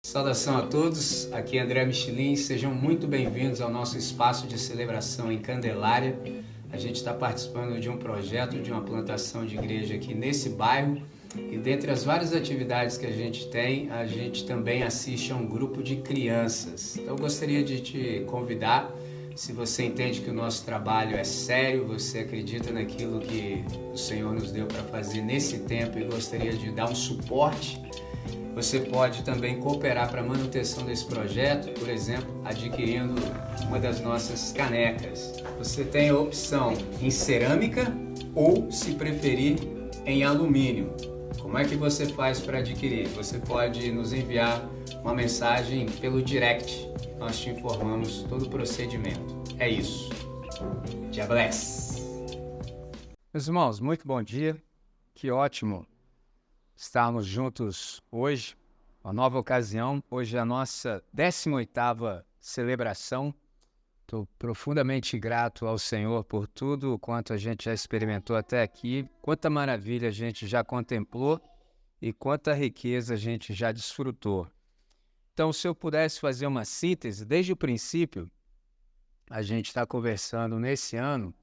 Saudação a todos, aqui é André Michelin, sejam muito bem-vindos ao nosso espaço de celebração em Candelária. A gente está participando de um projeto de uma plantação de igreja aqui nesse bairro e dentre as várias atividades que a gente tem, a gente também assiste a um grupo de crianças. Então eu gostaria de te convidar, se você entende que o nosso trabalho é sério, você acredita naquilo que o Senhor nos deu para fazer nesse tempo e gostaria de dar um suporte, você pode também cooperar para a manutenção desse projeto, por exemplo, adquirindo uma das nossas canecas. Você tem a opção em cerâmica ou, se preferir, em alumínio. Como é que você faz para adquirir? Você pode nos enviar uma mensagem pelo direct. Nós te informamos todo o procedimento. É isso. God bless. Meus irmãos, muito bom dia. Que ótimo estarmos juntos hoje, uma nova ocasião. Hoje é a nossa 18ª celebração. Estou profundamente grato ao Senhor por tudo quanto a gente já experimentou até aqui, quanta maravilha a gente já contemplou e quanta riqueza a gente já desfrutou. Então, se eu pudesse fazer uma síntese, desde o princípio, a gente está conversando nesse ano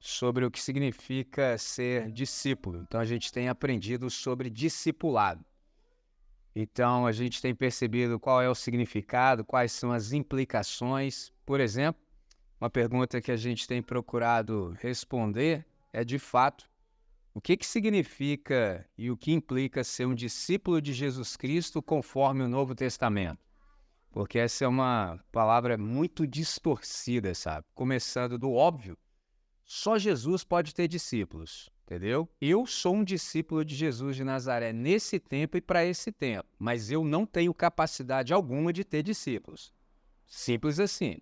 sobre o que significa ser discípulo. Então, a gente tem aprendido sobre discipulado. Então, a gente tem percebido qual é o significado, quais são as implicações. Por exemplo, uma pergunta que a gente tem procurado responder é, de fato, o que significa e o que implica ser um discípulo de Jesus Cristo conforme o Novo Testamento? Porque essa é uma palavra muito distorcida, sabe? Começando do óbvio, só Jesus pode ter discípulos, entendeu? Eu sou um discípulo de Jesus de Nazaré nesse tempo e para esse tempo, mas eu não tenho capacidade alguma de ter discípulos. Simples assim.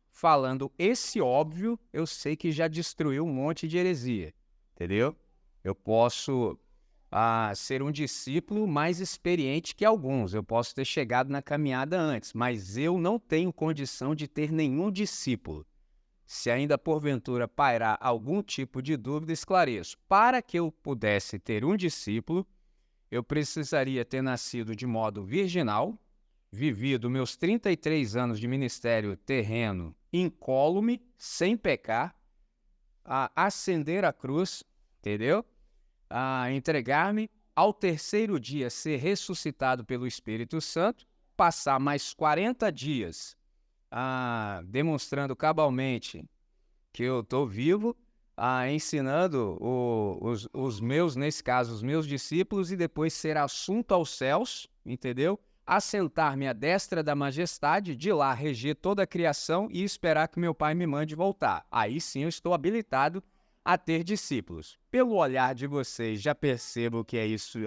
Falando esse óbvio, eu sei que já destruiu um monte de heresia, entendeu? Eu posso ser um discípulo mais experiente que alguns, eu posso ter chegado na caminhada antes, mas eu não tenho condição de ter nenhum discípulo. Se ainda porventura pairar algum tipo de dúvida, esclareço. Para que eu pudesse ter um discípulo, eu precisaria ter nascido de modo virginal, vivido meus 33 anos de ministério terreno incólume, sem pecar, ascender a cruz, entendeu? Entregar-me, ao terceiro dia ser ressuscitado pelo Espírito Santo, passar mais 40 dias demonstrando cabalmente que eu estou vivo, ensinando os meus, nesse caso, os meus discípulos, e depois ser assunto aos céus, entendeu? Assentar-me à destra da majestade, de lá reger toda a criação e esperar que meu Pai me mande voltar. Aí sim eu estou habilitado a ter discípulos. Pelo olhar de vocês, já percebo que isso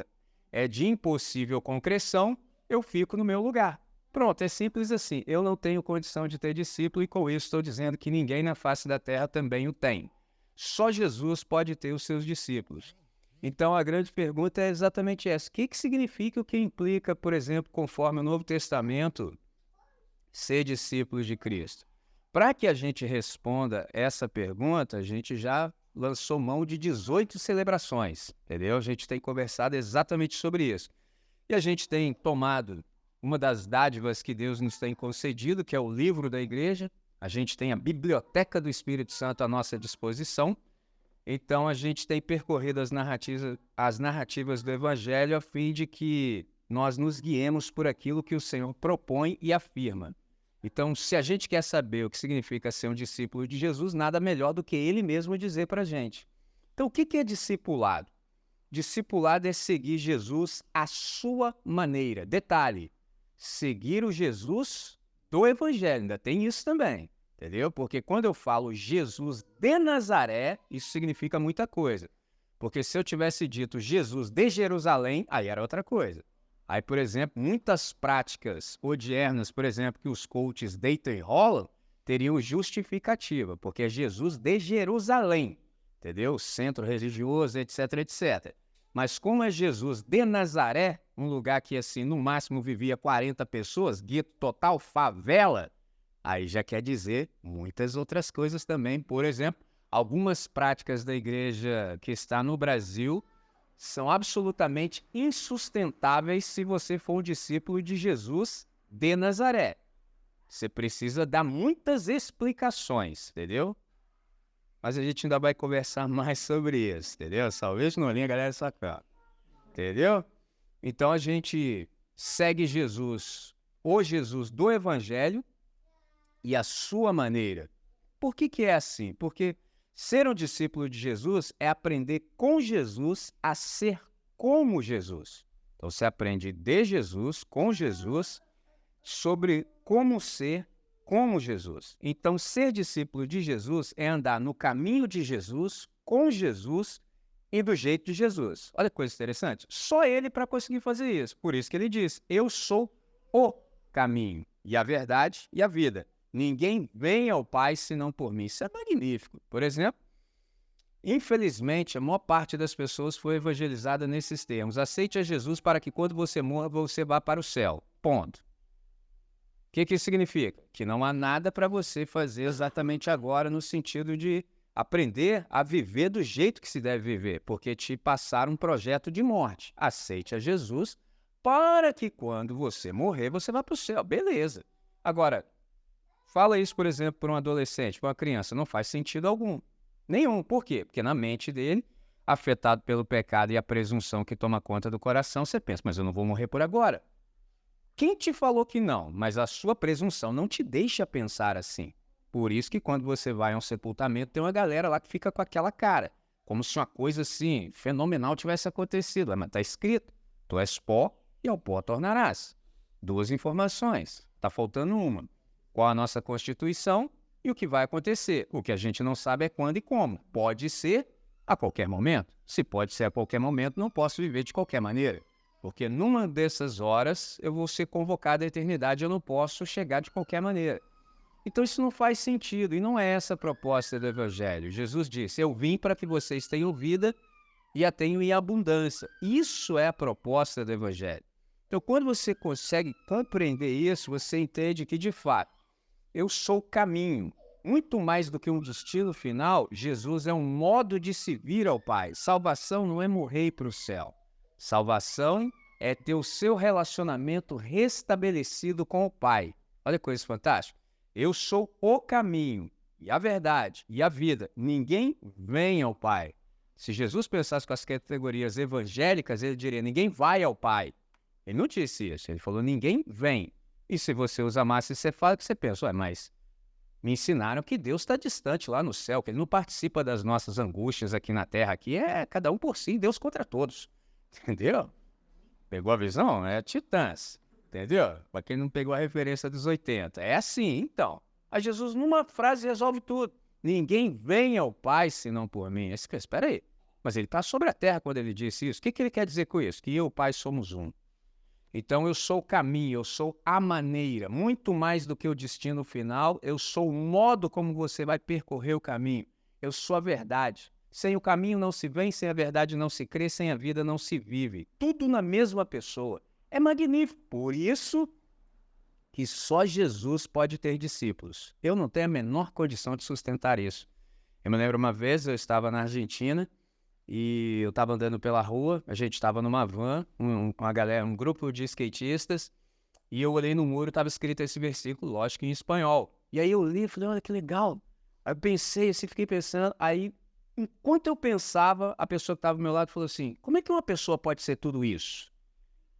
é de impossível concreção, eu fico no meu lugar. Pronto, é simples assim. Eu não tenho condição de ter discípulo e com isso estou dizendo que ninguém na face da terra também o tem. Só Jesus pode ter os seus discípulos. Então a grande pergunta é exatamente essa. O que significa, o que implica, por exemplo, conforme o Novo Testamento, ser discípulo de Cristo? Para que a gente responda essa pergunta, a gente já lançou mão de 18 celebrações, entendeu? A gente tem conversado exatamente sobre isso. E a gente tem tomado uma das dádivas que Deus nos tem concedido, que é o livro da igreja. A gente tem a biblioteca do Espírito Santo à nossa disposição. Então, a gente tem percorrido as narrativas do Evangelho a fim de que nós nos guiemos por aquilo que o Senhor propõe e afirma. Então, se a gente quer saber o que significa ser um discípulo de Jesus, nada melhor do que Ele mesmo dizer para a gente. Então, o que é discipulado? Discipulado é seguir Jesus à sua maneira. Detalhe, seguir o Jesus do Evangelho, ainda tem isso também, entendeu? Porque quando eu falo Jesus de Nazaré, isso significa muita coisa. Porque se eu tivesse dito Jesus de Jerusalém, aí era outra coisa. Aí, por exemplo, muitas práticas odiernas, por exemplo, que os coaches deitam e rolam, teriam justificativa, porque é Jesus de Jerusalém, entendeu? Centro religioso, etc, etc. Mas como é Jesus de Nazaré, um lugar que, assim, no máximo vivia 40 pessoas, gueto total, favela, aí já quer dizer muitas outras coisas também. Por exemplo, algumas práticas da igreja que está no Brasil são absolutamente insustentáveis se você for um discípulo de Jesus de Nazaré. Você precisa dar muitas explicações, entendeu? Mas a gente ainda vai conversar mais sobre isso, entendeu? Salve no olhinho, galera, sacana. Entendeu? Então a gente segue Jesus, o Jesus do Evangelho e a sua maneira. Por que é assim? Porque ser um discípulo de Jesus é aprender com Jesus a ser como Jesus. Então você aprende de Jesus, com Jesus, sobre como ser como Jesus. Então, ser discípulo de Jesus é andar no caminho de Jesus, com Jesus e do jeito de Jesus. Olha que coisa interessante. Só ele para conseguir fazer isso. Por isso que ele diz, eu sou o caminho e a verdade e a vida. Ninguém vem ao Pai senão por mim. Isso é magnífico. Por exemplo, infelizmente, a maior parte das pessoas foi evangelizada nesses termos. Aceite a Jesus para que quando você morra, você vá para o céu. Ponto. O que isso significa? Que não há nada para você fazer exatamente agora no sentido de aprender a viver do jeito que se deve viver, porque te passaram um projeto de morte. Aceite a Jesus para que quando você morrer, você vá para o céu. Beleza. Agora, fala isso, por exemplo, para um adolescente, para uma criança. Não faz sentido algum. Nenhum. Por quê? Porque na mente dele, afetado pelo pecado e a presunção que toma conta do coração, você pensa, mas eu não vou morrer por agora. Quem te falou que não? Mas a sua presunção não te deixa pensar assim. Por isso que quando você vai a um sepultamento, tem uma galera lá que fica com aquela cara, como se uma coisa assim, fenomenal tivesse acontecido. Mas está escrito, tu és pó e ao pó tornarás. Duas informações, está faltando uma. Qual a nossa Constituição e o que vai acontecer? O que a gente não sabe é quando e como. Pode ser a qualquer momento. Se pode ser a qualquer momento, não posso viver de qualquer maneira. Porque numa dessas horas eu vou ser convocado à eternidade, eu não posso chegar de qualquer maneira. Então isso não faz sentido e não é essa a proposta do Evangelho. Jesus disse, eu vim para que vocês tenham vida e a tenham em abundância. Isso é a proposta do Evangelho. Então quando você consegue compreender isso, você entende que de fato, eu sou o caminho. Muito mais do que um destino final, Jesus é um modo de se vir ao Pai. Salvação não é morrer para o céu. Salvação é ter o seu relacionamento restabelecido com o Pai. Olha que coisa fantástica. Eu sou o caminho, e a verdade, e a vida. Ninguém vem ao Pai. Se Jesus pensasse com as categorias evangélicas, ele diria, ninguém vai ao Pai. Ele não disse isso, ele falou, ninguém vem. E se você usa massa e você fala, que você pensa, mas me ensinaram que Deus está distante lá no céu, que Ele não participa das nossas angústias aqui na terra. Aqui é cada um por si, Deus contra todos. Entendeu? Pegou a visão? É Titãs. Entendeu? Para quem não pegou a referência dos 80. É assim, então. A Jesus, numa frase, resolve tudo. Ninguém vem ao Pai senão por mim. Espera aí. Mas ele está sobre a terra quando ele disse isso. O que ele quer dizer com isso? Que eu e o Pai somos um. Então eu sou o caminho, eu sou a maneira. Muito mais do que o destino final, eu sou o modo como você vai percorrer o caminho. Eu sou a verdade. Sem o caminho não se vem, sem a verdade não se crê, sem a vida não se vive. Tudo na mesma pessoa. É magnífico. Por isso que só Jesus pode ter discípulos. Eu não tenho a menor condição de sustentar isso. Eu me lembro uma vez, eu estava na Argentina e eu estava andando pela rua, a gente estava numa van, uma galera, um grupo de skatistas, e eu olhei no muro, estava escrito esse versículo, lógico, em espanhol. E aí eu li e falei, olha que legal. Aí eu pensei, assim, fiquei pensando, aí enquanto eu pensava, a pessoa que estava ao meu lado falou assim, como é que uma pessoa pode ser tudo isso?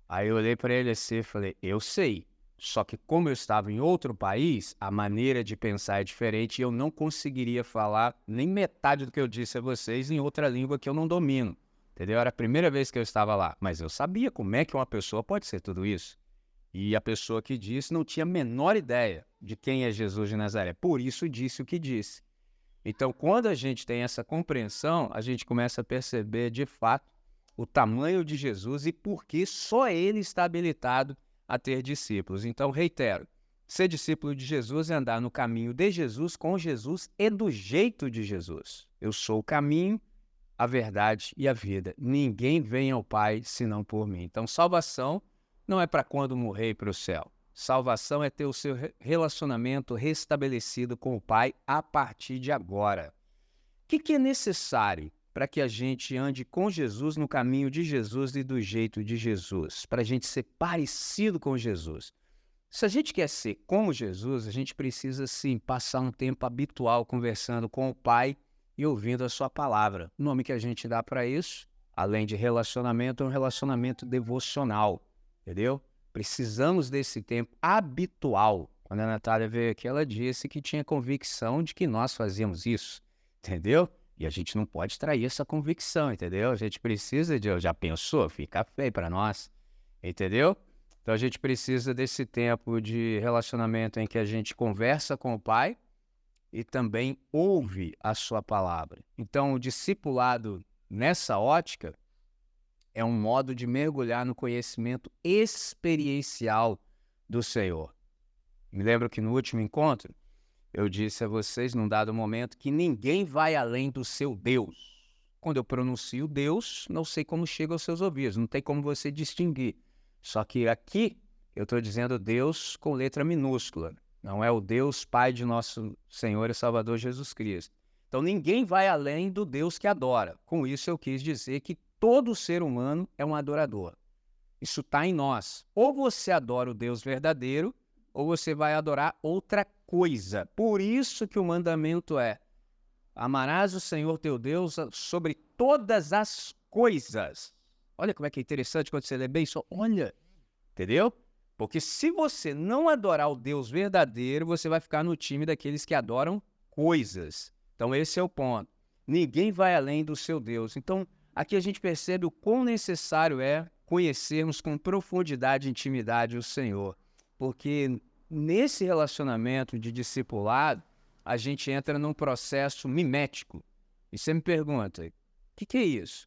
Aí eu olhei para ele assim e falei, eu sei. Só que como eu estava em outro país, a maneira de pensar é diferente e eu não conseguiria falar nem metade do que eu disse a vocês em outra língua que eu não domino. Entendeu? Era a primeira vez que eu estava lá. Mas eu sabia como é que uma pessoa pode ser tudo isso. E a pessoa que disse não tinha a menor ideia de quem é Jesus de Nazaré. Por isso disse o que disse. Então, quando a gente tem essa compreensão, a gente começa a perceber, de fato, o tamanho de Jesus e por que só ele está habilitado a ter discípulos. Então, reitero, ser discípulo de Jesus é andar no caminho de Jesus, com Jesus e do jeito de Jesus. Eu sou o caminho, a verdade e a vida. Ninguém vem ao Pai senão por mim. Então, salvação não é para quando morrer e para o céu. Salvação é ter o seu relacionamento restabelecido com o Pai a partir de agora. O que é necessário para que a gente ande com Jesus no caminho de Jesus e do jeito de Jesus? Para a gente ser parecido com Jesus. Se a gente quer ser como Jesus, a gente precisa, sim, passar um tempo habitual conversando com o Pai e ouvindo a sua palavra. O nome que a gente dá para isso, além de relacionamento, é um relacionamento devocional, entendeu? Precisamos desse tempo habitual. Quando a Natália veio aqui, ela disse que tinha convicção de que nós fazíamos isso, entendeu? E a gente não pode trair essa convicção, entendeu? A gente precisa de... Já pensou? Fica feio para nós, entendeu? Então a gente precisa desse tempo de relacionamento em que a gente conversa com o Pai e também ouve a sua palavra. Então o discipulado nessa ótica é um modo de mergulhar no conhecimento experiencial do Senhor. Me lembro que no último encontro eu disse a vocês, num dado momento, que ninguém vai além do seu Deus. Quando eu pronuncio Deus, não sei como chega aos seus ouvidos, não tem como você distinguir. Só que aqui eu estou dizendo Deus com letra minúscula. Não é o Deus Pai de nosso Senhor e Salvador Jesus Cristo. Então ninguém vai além do Deus que adora. Com isso eu quis dizer que todo ser humano é um adorador. Isso está em nós. Ou você adora o Deus verdadeiro, ou você vai adorar outra coisa. Por isso que o mandamento é: amarás o Senhor teu Deus sobre todas as coisas. Olha como é que é interessante quando você lê bem isso. Olha, entendeu? Porque se você não adorar o Deus verdadeiro, você vai ficar no time daqueles que adoram coisas. Então esse é o ponto. Ninguém vai além do seu Deus. Então aqui a gente percebe o quão necessário é conhecermos com profundidade e intimidade o Senhor. Porque nesse relacionamento de discipulado, a gente entra num processo mimético. E você me pergunta, o que é isso?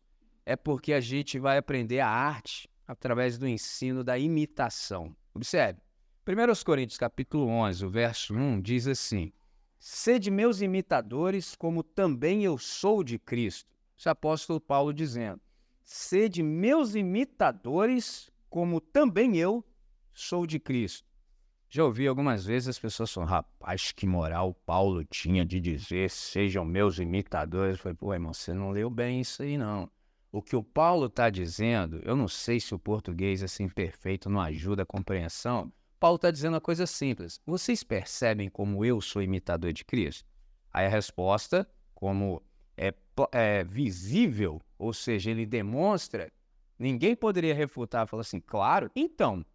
É porque a gente vai aprender a arte através do ensino da imitação. Observe, 1 Coríntios capítulo 11, o verso 1, diz assim: sede meus imitadores, como também eu sou de Cristo. Isso é o apóstolo Paulo dizendo: sede meus imitadores, como também eu sou de Cristo. Já ouvi algumas vezes as pessoas falando: rapaz, que moral Paulo tinha de dizer sejam meus imitadores. Eu falei: pô, irmão, você não leu bem isso aí, não. O que o Paulo está dizendo, eu não sei se o português assim perfeito não ajuda a compreensão. Paulo está dizendo uma coisa simples: vocês percebem como eu sou imitador de Cristo? Aí a resposta, como é visível, ou seja, ele demonstra, ninguém poderia refutar, falar assim: claro, então,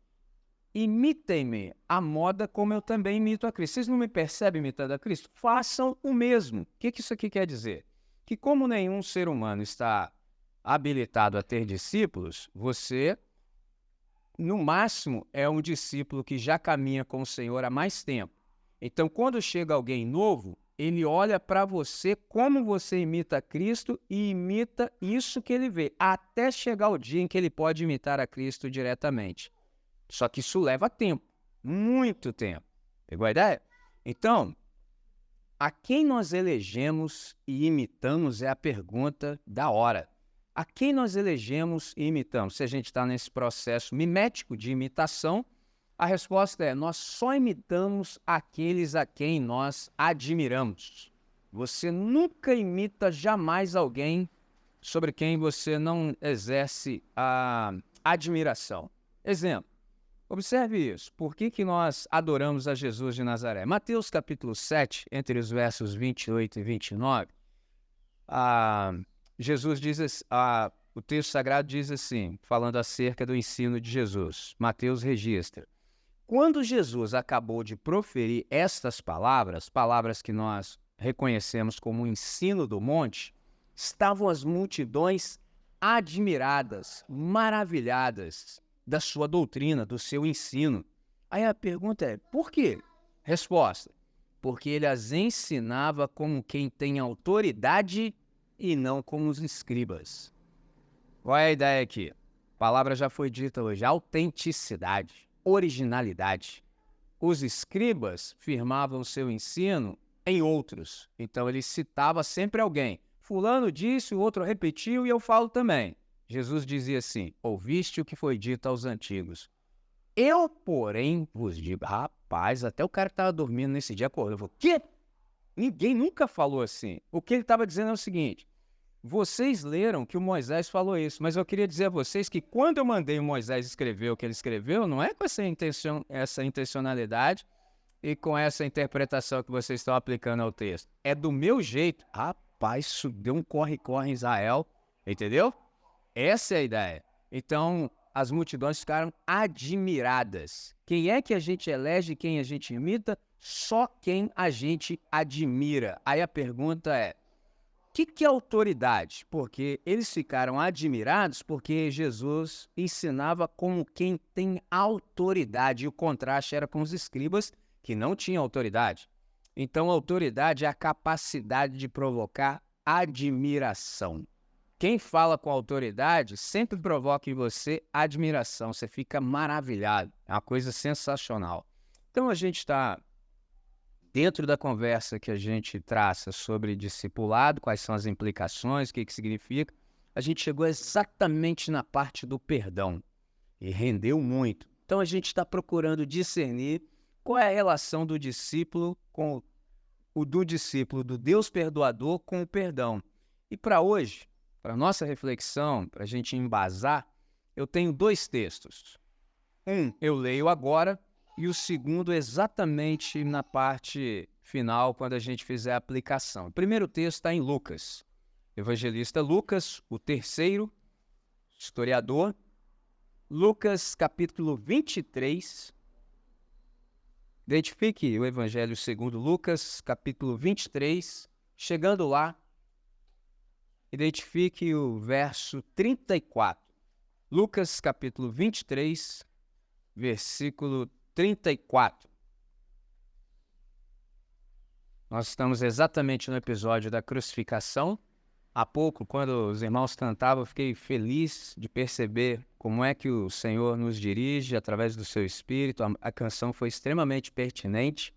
imitem-me a moda como eu também imito a Cristo. Vocês não me percebem imitando a Cristo? Façam o mesmo. O que isso aqui quer dizer? Que como nenhum ser humano está habilitado a ter discípulos, você, no máximo, é um discípulo que já caminha com o Senhor há mais tempo. Então, quando chega alguém novo, ele olha para você como você imita a Cristo e imita isso que ele vê, até chegar o dia em que ele pode imitar a Cristo diretamente. Só que isso leva tempo, muito tempo. Pegou a ideia? Então, a quem nós elegemos e imitamos é a pergunta da hora. A quem nós elegemos e imitamos? Se a gente está nesse processo mimético de imitação, a resposta é: nós só imitamos aqueles a quem nós admiramos. Você nunca imita jamais alguém sobre quem você não exerce a admiração. Exemplo, observe isso. Por que nós adoramos a Jesus de Nazaré? Mateus capítulo 7, entre os versos 28 e 29, Jesus diz, o texto sagrado diz assim, falando acerca do ensino de Jesus. Mateus registra: quando Jesus acabou de proferir estas palavras, palavras que nós reconhecemos como o ensino do monte, estavam as multidões admiradas, maravilhadas da sua doutrina, do seu ensino. Aí a pergunta é: por quê? Resposta: porque ele as ensinava como quem tem autoridade e não como os escribas. Qual é a ideia aqui? A palavra já foi dita hoje: autenticidade, originalidade. Os escribas firmavam seu ensino em outros. Então ele citava sempre alguém. Fulano disse, o outro repetiu e eu falo também. Jesus dizia assim: ouviste o que foi dito aos antigos. Eu, porém, vos digo. Rapaz, até o cara que estava dormindo nesse dia acordou. Falou: quê? Ninguém nunca falou assim. O que ele estava dizendo é o seguinte: vocês leram que o Moisés falou isso, mas eu queria dizer a vocês que quando eu mandei o Moisés escrever o que ele escreveu, não é com essa intencionalidade e com essa interpretação que vocês estão aplicando ao texto. É do meu jeito. Rapaz, isso deu um corre-corre em Israel, entendeu? Essa é a ideia. Então, as multidões ficaram admiradas. Quem é que a gente elege, quem a gente imita? Só quem a gente admira. Aí a pergunta é, o que é autoridade? Porque eles ficaram admirados porque Jesus ensinava como quem tem autoridade. E o contraste era com os escribas que não tinham autoridade. Então, autoridade é a capacidade de provocar admiração. Quem fala com autoridade sempre provoca em você admiração. Você fica maravilhado. É uma coisa sensacional. Então, a gente está dentro da conversa que a gente traça sobre discipulado, quais são as implicações, o que significa, a gente chegou exatamente na parte do perdão e rendeu muito. Então a gente está procurando discernir qual é a relação do discípulo do Deus perdoador com o perdão. E para hoje, para nossa reflexão, para a gente embasar, eu tenho 2 textos. Um eu leio agora, e o segundo exatamente na parte final, quando a gente fizer a aplicação. O primeiro texto está em Lucas. Evangelista Lucas, o terceiro historiador. Lucas, capítulo 23. Identifique o Evangelho segundo Lucas, capítulo 23. Chegando lá, identifique o verso 34. Lucas, capítulo 23, versículo 34. Nós estamos exatamente no episódio da crucificação. Há pouco, quando os irmãos cantavam, eu fiquei feliz de perceber como é que o Senhor nos dirige através do seu Espírito. A canção foi extremamente pertinente.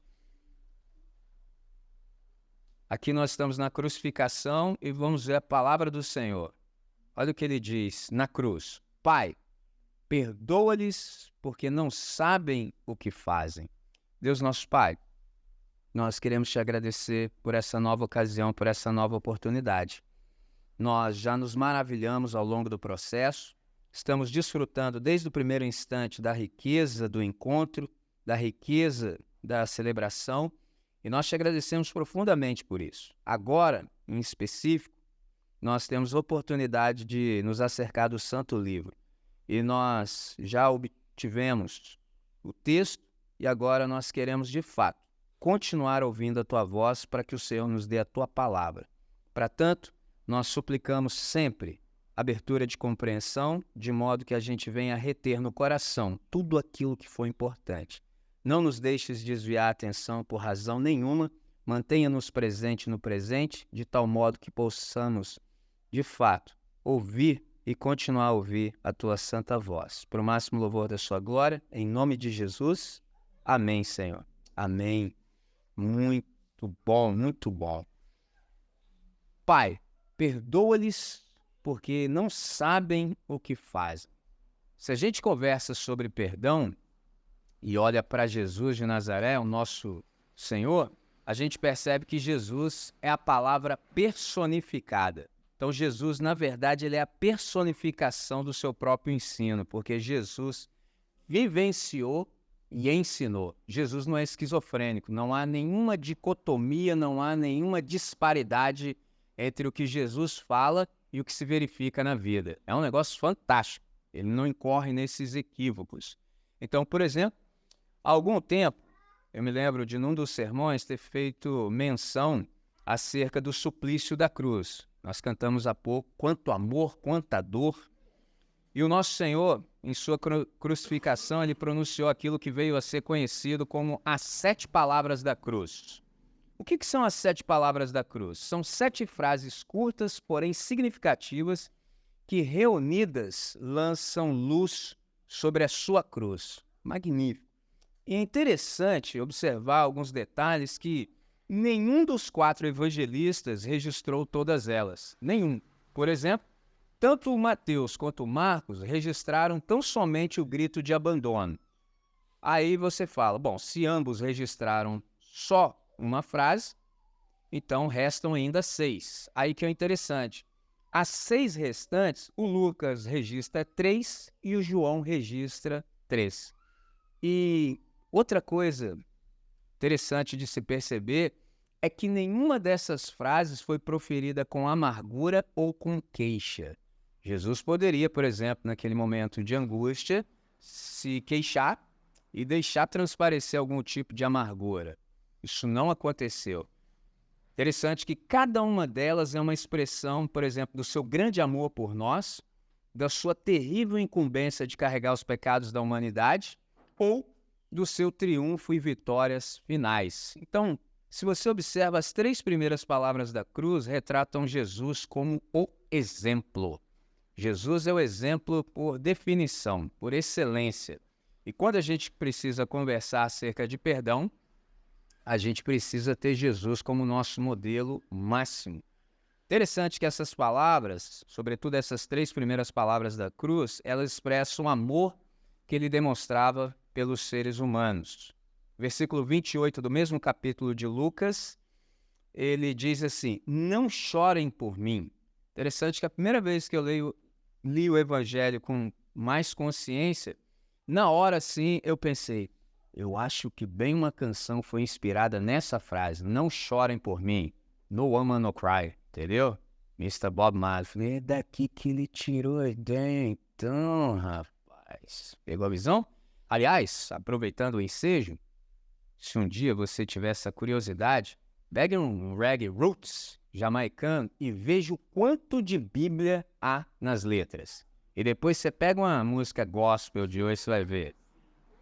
Aqui nós estamos na crucificação e vamos ver a palavra do Senhor. Olha o que ele diz na cruz. Pai, perdoa-lhes porque não sabem o que fazem. Deus nosso Pai, nós queremos te agradecer por essa nova ocasião, por essa nova oportunidade. Nós já nos maravilhamos ao longo do processo, estamos desfrutando desde o primeiro instante da riqueza do encontro, da riqueza da celebração, e nós te agradecemos profundamente por isso. Agora, em específico, nós temos a oportunidade de nos acercar do Santo Livro. E nós já obtivemos o texto e agora nós queremos, de fato, continuar ouvindo a Tua voz para que o Senhor nos dê a Tua palavra. Para tanto, nós suplicamos sempre abertura de compreensão, de modo que a gente venha reter no coração tudo aquilo que foi importante. Não nos deixes desviar a atenção por razão nenhuma, mantenha-nos presente no presente, de tal modo que possamos, de fato, ouvir e continuar a ouvir a Tua santa voz. Para o máximo louvor da Sua glória, em nome de Jesus. Amém, Senhor. Amém. Muito bom, muito bom. Pai, perdoa-lhes porque não sabem o que fazem. Se a gente conversa sobre perdão e olha para Jesus de Nazaré, o nosso Senhor, a gente percebe que Jesus é a palavra personificada. Então, Jesus, na verdade, ele é a personificação do seu próprio ensino, porque Jesus vivenciou e ensinou. Jesus não é esquizofrênico, não há nenhuma dicotomia, não há nenhuma disparidade entre o que Jesus fala e o que se verifica na vida. É um negócio fantástico, ele não incorre nesses equívocos. Então, por exemplo, há algum tempo, eu me lembro de num dos sermões ter feito menção acerca do suplício da cruz. Nós cantamos há pouco, quanto amor, quanta dor. E o nosso Senhor, em sua crucificação, ele pronunciou aquilo que veio a ser conhecido como as 7 palavras da cruz. O que são as 7 palavras da cruz? São 7 frases curtas, porém significativas, que reunidas lançam luz sobre a sua cruz. Magnífico. E é interessante observar alguns detalhes que nenhum dos 4 evangelistas registrou todas elas. Nenhum. Por exemplo, tanto o Mateus quanto o Marcos registraram tão somente o grito de abandono. Aí você fala, bom, se ambos registraram só uma frase, então restam ainda 6. Aí que é interessante. As 6 restantes, o Lucas registra 3 e o João registra 3. E outra coisa interessante de se perceber é que nenhuma dessas frases foi proferida com amargura ou com queixa. Jesus poderia, por exemplo, naquele momento de angústia, se queixar e deixar transparecer algum tipo de amargura. Isso não aconteceu. Interessante que cada uma delas é uma expressão, por exemplo, do seu grande amor por nós, da sua terrível incumbência de carregar os pecados da humanidade ou do seu triunfo e vitórias finais. Então, se você observa, as 3 primeiras palavras da cruz retratam Jesus como o exemplo. Jesus é o exemplo por definição, por excelência. E quando a gente precisa conversar acerca de perdão, a gente precisa ter Jesus como nosso modelo máximo. Interessante que essas palavras, sobretudo essas 3 primeiras palavras da cruz, elas expressam o amor que ele demonstrava pelos seres humanos. Versículo 28 do mesmo capítulo de Lucas, ele diz assim: não chorem por mim. Interessante que a primeira vez que eu li o Evangelho com mais consciência, na hora sim eu pensei, eu acho que bem uma canção foi inspirada nessa frase, não chorem por mim, no woman no cry, entendeu? Mr. Bob Marley. Falei, é daqui que ele tirou a ideia então, rapaz. Pegou a visão? Aliás, aproveitando o ensejo, se um dia você tiver essa curiosidade, pegue um reggae roots jamaicano e veja o quanto de Bíblia há nas letras. E depois você pega uma música gospel de hoje, você vai ver.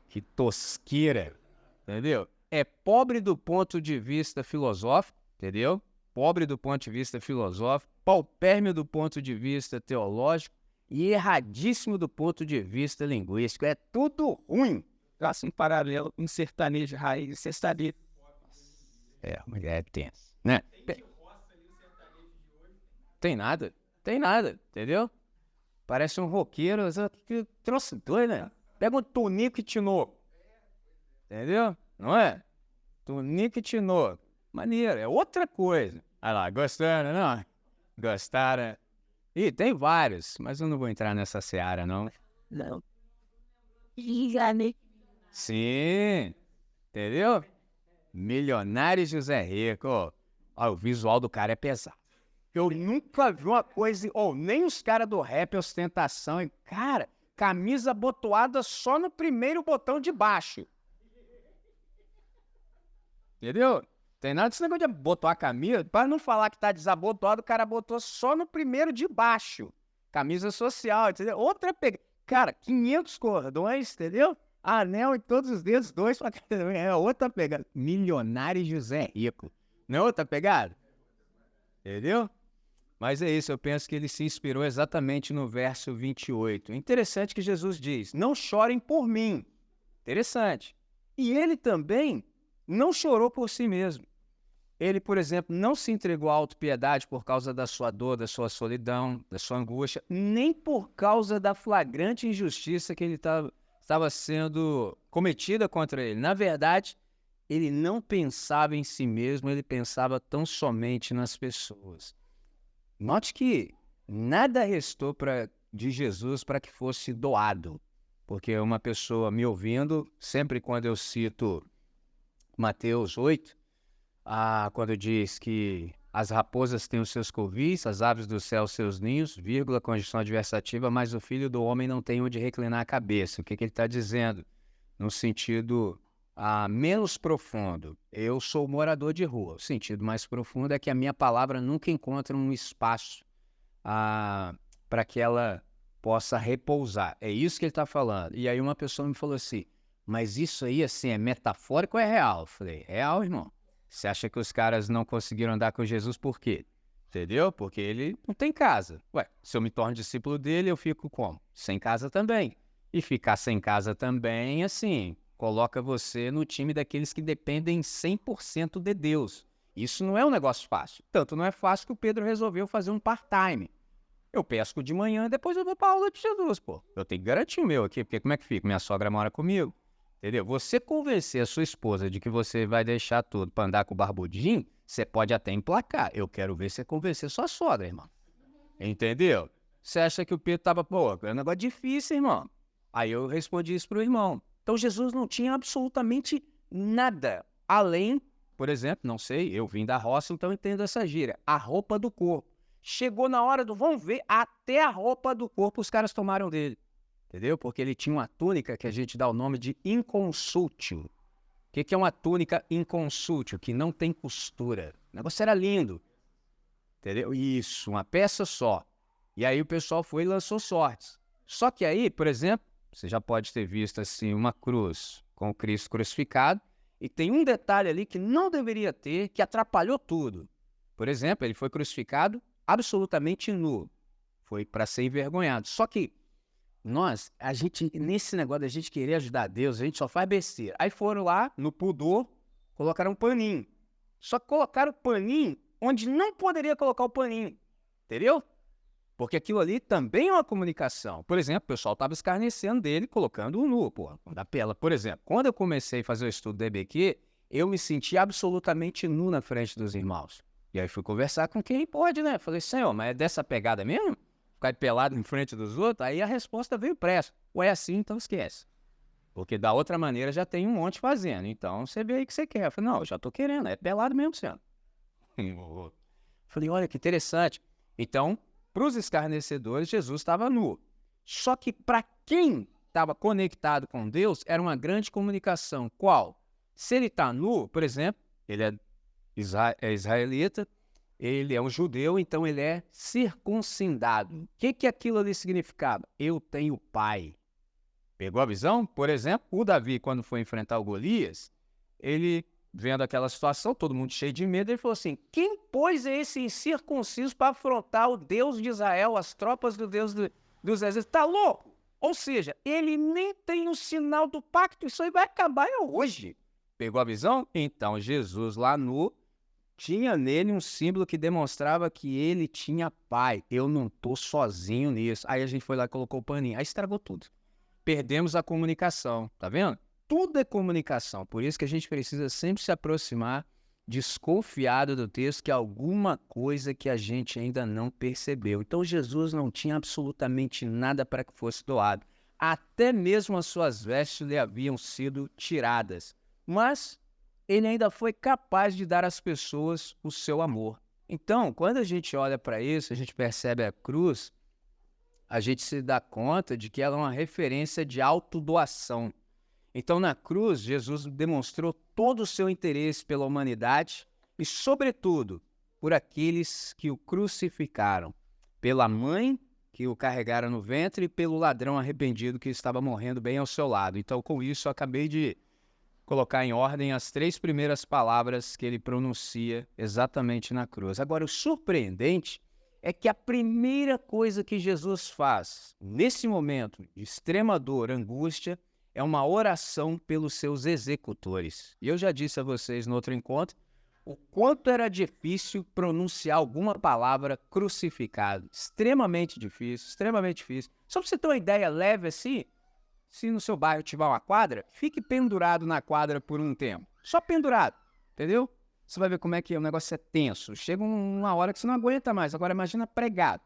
Que tosqueira, entendeu? É pobre do ponto de vista filosófico, entendeu? Pobre do ponto de vista filosófico, paupérrimo do ponto de vista teológico e erradíssimo do ponto de vista linguístico. É tudo ruim. Traça um paralelo com sertanejo raiz, sertanejo. É tenso, né? Tem nada, entendeu? Parece um roqueiro, que troço doido, né? Pega um Tonico e Tinoco, entendeu? Não é? Tonico e Tinoco. Maneiro, é outra coisa. Olha lá, gostaram, não? Gostaram? Ih, tem vários, mas eu não vou entrar nessa seara, não. Não. Sim, entendeu? Milionário José Rico. Ó, o visual do cara é pesado. Eu nunca vi uma coisa... nem os caras do rap ostentação. Cara, camisa abotoada só no primeiro botão de baixo. Entendeu? Tem nada desse negócio de abotoar a camisa. Para não falar que tá desabotoado, o cara botou só no primeiro de baixo. Camisa social, entendeu? Outra pegada. Cara, 500 cordões, entendeu? Anel em todos os dedos, 2 pra cada. É outra pegada. Milionário José Rico. Não é outra pegada? Entendeu? Mas é isso, eu penso que ele se inspirou exatamente no verso 28. É interessante que Jesus diz, não chorem por mim. Interessante. E ele também não chorou por si mesmo. Ele, por exemplo, não se entregou à autopiedade por causa da sua dor, da sua solidão, da sua angústia, nem por causa da flagrante injustiça que ele estava sendo cometida contra ele. Na verdade, ele não pensava em si mesmo, ele pensava tão somente nas pessoas. Note que nada restou de Jesus para que fosse doado, porque uma pessoa me ouvindo, sempre quando eu cito Mateus 8, quando diz que as raposas têm os seus covis, as aves do céu os seus ninhos, vírgula, conjunção adversativa, mas o filho do homem não tem onde reclinar a cabeça. O que ele está dizendo? No sentido menos profundo, eu sou morador de rua. O sentido mais profundo é que a minha palavra nunca encontra um espaço para que ela possa repousar. É isso que ele está falando. E aí uma pessoa me falou assim, mas isso aí assim, é metafórico ou é real? Eu falei, real, irmão. Você acha que os caras não conseguiram andar com Jesus por quê? Entendeu? Porque ele não tem casa. Ué, se eu me torno discípulo dele, eu fico como? Sem casa também. E ficar sem casa também, assim, coloca você no time daqueles que dependem 100% de Deus. Isso não é um negócio fácil. Tanto não é fácil que o Pedro resolveu fazer um part-time. Eu pesco de manhã, depois eu vou para a aula de Jesus, pô. Eu tenho que garantir o meu aqui, porque como é que fica? Minha sogra mora comigo. Entendeu? Você convencer a sua esposa de que você vai deixar tudo para andar com o barbudinho, você pode até emplacar. Eu quero ver você convencer sua sogra, irmão. Entendeu? Você acha que o Pedro estava, pô, é um negócio difícil, irmão. Aí eu respondi isso pro irmão. Então Jesus não tinha absolutamente nada além, por exemplo, não sei, eu vim da roça, então entendo essa gíria, a roupa do corpo. Chegou na hora do vamos ver, até a roupa do corpo os caras tomaram dele. Entendeu? Porque ele tinha uma túnica que a gente dá o nome de inconsútil. O que é uma túnica inconsútil? Que não tem costura. O negócio era lindo. Entendeu? Isso, uma peça só. E aí o pessoal foi e lançou sortes. Só que aí, por exemplo, você já pode ter visto assim uma cruz com o Cristo crucificado e tem um detalhe ali que não deveria ter, que atrapalhou tudo. Por exemplo, ele foi crucificado absolutamente nu. Foi para ser envergonhado. Só que nesse negócio da gente querer ajudar Deus, a gente só faz besteira. Aí foram lá, no pudor, colocaram um paninho. Só que colocaram o paninho onde não poderia colocar o paninho. Entendeu? Porque aquilo ali também é uma comunicação. Por exemplo, o pessoal estava escarnecendo dele, colocando o nu, da pela. Por exemplo, quando eu comecei a fazer o estudo do EBQ, eu me senti absolutamente nu na frente dos irmãos. E aí fui conversar com quem pode, né? Falei, Senhor, mas é dessa pegada mesmo? Ficar pelado em frente dos outros? Aí a resposta veio pressa. Ou é assim, então esquece. Porque da outra maneira já tem um monte fazendo. Então você vê aí o que você quer. Eu falei, não, eu já tô querendo, é pelado mesmo sendo. Falei, olha que interessante. Então, para os escarnecedores, Jesus estava nu. Só que para quem estava conectado com Deus, era uma grande comunicação. Qual? Se ele está nu, por exemplo, ele é israelita, ele é um judeu, então ele é circuncidado. O que aquilo ali significava? Eu tenho pai. Pegou a visão? Por exemplo, o Davi, quando foi enfrentar o Golias, ele, vendo aquela situação, todo mundo cheio de medo, ele falou assim, quem, pois, é esse incircunciso para afrontar o Deus de Israel, as tropas do Deus dos exércitos? Tá louco? Ou seja, ele nem tem o sinal do pacto, isso aí vai acabar hoje. Pegou a visão? Então, Jesus lá nu, tinha nele um símbolo que demonstrava que ele tinha pai. Eu não tô sozinho nisso. Aí a gente foi lá e colocou o paninho. Aí estragou tudo. Perdemos a comunicação, tá vendo? Tudo é comunicação. Por isso que a gente precisa sempre se aproximar desconfiado do texto, que é alguma coisa que a gente ainda não percebeu. Então Jesus não tinha absolutamente nada para que fosse doado. Até mesmo as suas vestes lhe haviam sido tiradas. Mas ele ainda foi capaz de dar às pessoas o seu amor. Então, quando a gente olha para isso, a gente percebe a cruz, a gente se dá conta de que ela é uma referência de autodoação. Então, na cruz, Jesus demonstrou todo o seu interesse pela humanidade e, sobretudo, por aqueles que o crucificaram, pela mãe que o carregaram no ventre e pelo ladrão arrependido que estava morrendo bem ao seu lado. Então, com isso, eu acabei de colocar em ordem as 3 primeiras palavras que ele pronuncia exatamente na cruz. Agora, o surpreendente é que a primeira coisa que Jesus faz, nesse momento de extrema dor, angústia, é uma oração pelos seus executores. E eu já disse a vocês no outro encontro o quanto era difícil pronunciar alguma palavra crucificado. Extremamente difícil, extremamente difícil. Só para você ter uma ideia leve assim, se no seu bairro tiver uma quadra, fique pendurado na quadra por um tempo. Só pendurado, entendeu? Você vai ver como é que o negócio é tenso. Chega uma hora que você não aguenta mais. Agora imagina pregado,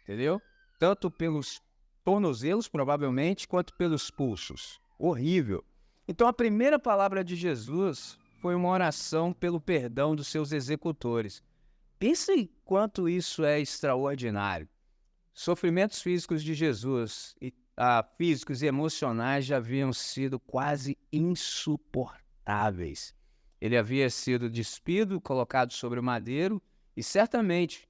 entendeu? Tanto pelos tornozelos, provavelmente, quanto pelos pulsos. Horrível. Então a primeira palavra de Jesus foi uma oração pelo perdão dos seus executores. Pense em quanto isso é extraordinário. Sofrimentos físicos de Jesus, físicos e emocionais, já haviam sido quase insuportáveis. Ele havia sido despido, colocado sobre o madeiro, e certamente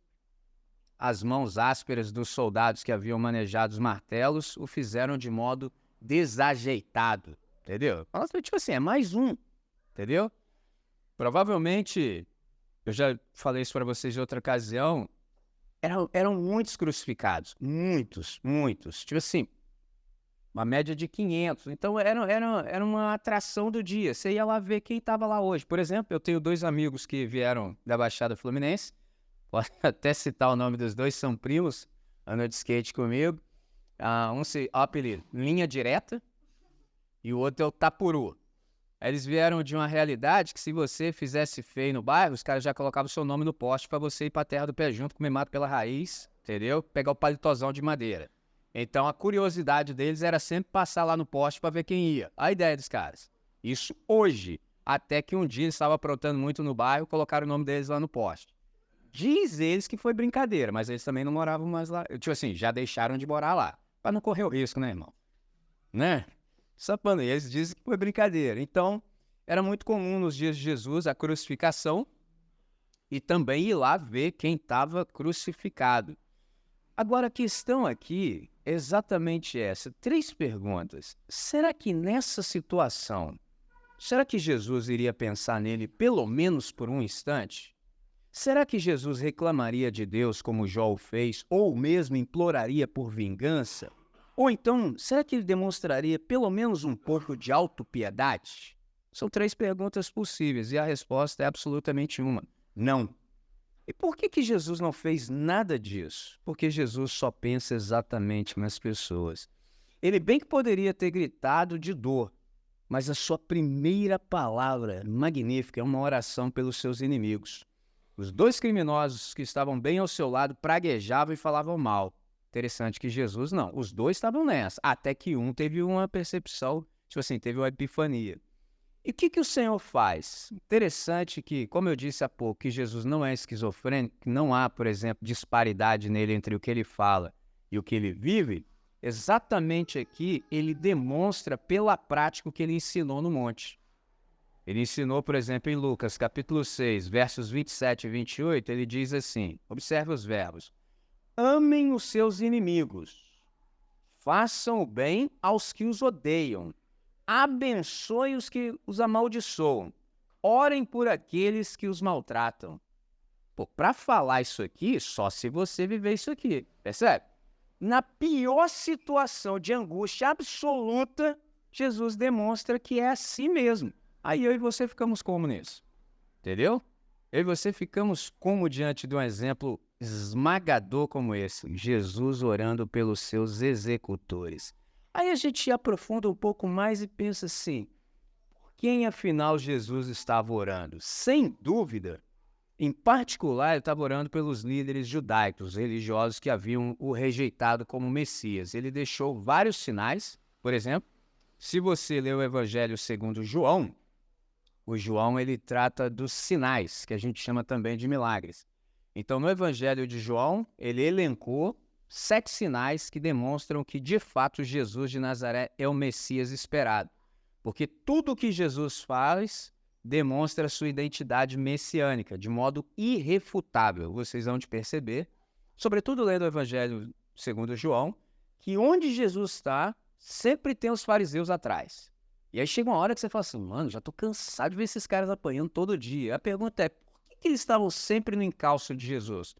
as mãos ásperas dos soldados que haviam manejado os martelos o fizeram de modo desajeitado, entendeu? Nossa, tipo assim, é mais um, entendeu? Provavelmente, eu já falei isso para vocês em outra ocasião, eram muitos crucificados, muitos. Tipo assim, uma média de 500. Então, era uma atração do dia. Você ia lá ver quem estava lá hoje. Por exemplo, eu tenho 2 amigos que vieram da Baixada Fluminense. Posso até citar o nome dos 2, são primos, andam de skate comigo. Um se apelido Linha Direta e o outro é o Tapuru. Eles vieram de uma realidade que se você fizesse feio no bairro, os caras já colocavam o seu nome no poste para você ir para a terra do pé junto, comer mato pela raiz, entendeu? Pegar o paletózão de madeira. Então a curiosidade deles era sempre passar lá no poste para ver quem ia. A ideia dos caras. Isso hoje. Até que um dia eles estavam aprontando muito no bairro, colocaram o nome deles lá no poste. Diz eles que foi brincadeira, mas eles também não moravam mais lá. Tipo assim, já deixaram de morar lá. Para não correr o risco, né, irmão? Né? Sapando, eles dizem que foi brincadeira. Então, era muito comum nos dias de Jesus a crucificação e também ir lá ver quem estava crucificado. Agora, a questão aqui é exatamente essa. 3 perguntas. Será que nessa situação, será que Jesus iria pensar nele pelo menos por um instante? Será que Jesus reclamaria de Deus como Jó o fez, ou mesmo imploraria por vingança? Ou então, será que ele demonstraria pelo menos um pouco de autopiedade? São 3 perguntas possíveis e a resposta é absolutamente uma: não. E por que Jesus não fez nada disso? Porque Jesus só pensa exatamente nas pessoas. Ele bem que poderia ter gritado de dor, mas a sua primeira palavra magnífica é uma oração pelos seus inimigos. Os 2 criminosos que estavam bem ao seu lado praguejavam e falavam mal. Interessante que Jesus não. Os 2 estavam nessa, até que um teve uma percepção, tipo assim, teve uma epifania. E o que o Senhor faz? Interessante que, como eu disse há pouco, que Jesus não é esquizofrênico, que não há, por exemplo, disparidade nele entre o que ele fala e o que ele vive. Exatamente aqui, ele demonstra pela prática o que ele ensinou no monte. Ele ensinou, por exemplo, em Lucas, capítulo 6, versos 27 e 28, ele diz assim, observe os verbos: amem os seus inimigos, façam o bem aos que os odeiam, abençoem os que os amaldiçoam, orem por aqueles que os maltratam. Pô, para falar isso aqui, só se você viver isso aqui, percebe? Na pior situação de angústia absoluta, Jesus demonstra que é assim mesmo. Aí eu e você ficamos como nisso? Entendeu? Eu e você ficamos como diante de um exemplo esmagador como esse, Jesus orando pelos seus executores. Aí a gente aprofunda um pouco mais e pensa assim, por quem afinal Jesus estava orando? Sem dúvida, em particular, ele estava orando pelos líderes judaicos, religiosos que haviam o rejeitado como Messias. Ele deixou vários sinais, por exemplo, se você ler o Evangelho segundo João, o João ele trata dos sinais, que a gente chama também de milagres. Então, no Evangelho de João, ele elencou 7 sinais que demonstram que, de fato, Jesus de Nazaré é o Messias esperado. Porque tudo o que Jesus faz demonstra sua identidade messiânica, de modo irrefutável. Vocês vão de perceber, sobretudo lendo o Evangelho segundo João, que onde Jesus está, sempre tem os fariseus atrás. E aí chega uma hora que você fala assim, mano, já tô cansado de ver esses caras apanhando todo dia. A pergunta é, por que eles estavam sempre no encalço de Jesus?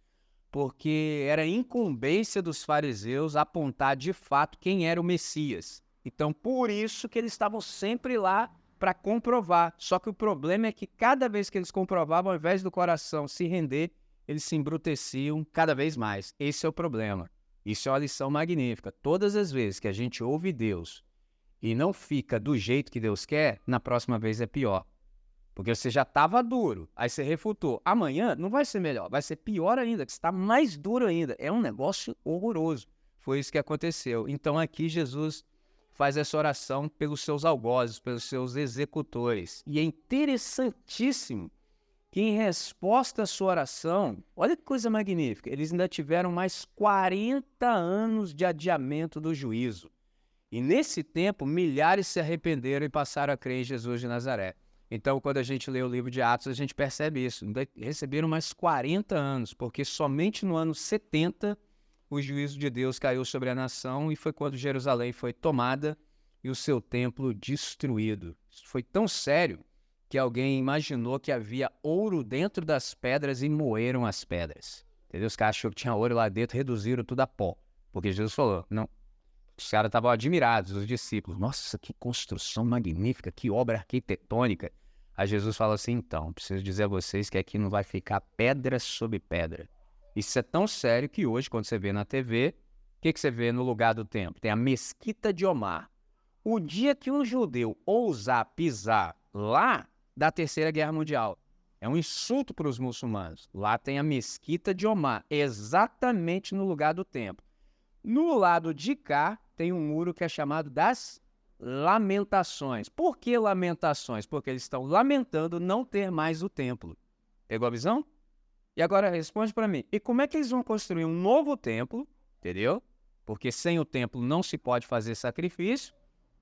Porque era incumbência dos fariseus apontar de fato quem era o Messias. Então, por isso que eles estavam sempre lá para comprovar. Só que o problema é que cada vez que eles comprovavam, ao invés do coração se render, eles se embruteciam cada vez mais. Esse é o problema. Isso é uma lição magnífica. Todas as vezes que a gente ouve Deus e não fica do jeito que Deus quer, na próxima vez é pior. Porque você já estava duro, aí você refutou. Amanhã não vai ser melhor, vai ser pior ainda, que você está mais duro ainda. É um negócio horroroso. Foi isso que aconteceu. Então aqui Jesus faz essa oração pelos seus algozes, pelos seus executores. E é interessantíssimo que em resposta à sua oração, olha que coisa magnífica, eles ainda tiveram mais 40 anos de adiamento do juízo. E nesse tempo, milhares se arrependeram e passaram a crer em Jesus de Nazaré. Então, quando a gente lê o livro de Atos, a gente percebe isso. Receberam mais 40 anos, porque somente no ano 70 o juízo de Deus caiu sobre a nação e foi quando Jerusalém foi tomada e o seu templo destruído. Isso foi tão sério que alguém imaginou que havia ouro dentro das pedras e moeram as pedras. Entendeu? Os caras acharam que tinha ouro lá dentro, reduziram tudo a pó. Porque Jesus falou, não. Os caras estavam admirados, os discípulos. Nossa, que construção magnífica, que obra arquitetônica. Aí Jesus fala assim, então, preciso dizer a vocês que aqui não vai ficar pedra sobre pedra. Isso é tão sério que hoje, quando você vê na TV, o que você vê no lugar do templo? Tem a Mesquita de Omar. O dia que um judeu ousar pisar lá da Terceira Guerra Mundial, É um insulto para os muçulmanos. Lá tem a Mesquita de Omar, exatamente no lugar do templo. No lado de cá, tem um muro que é chamado das Lamentações. Por que Lamentações? Porque eles estão lamentando não ter mais o templo. Pegou a visão? E agora responde para mim. E como é que eles vão construir um novo templo? Entendeu? Porque sem o templo não se pode fazer sacrifício.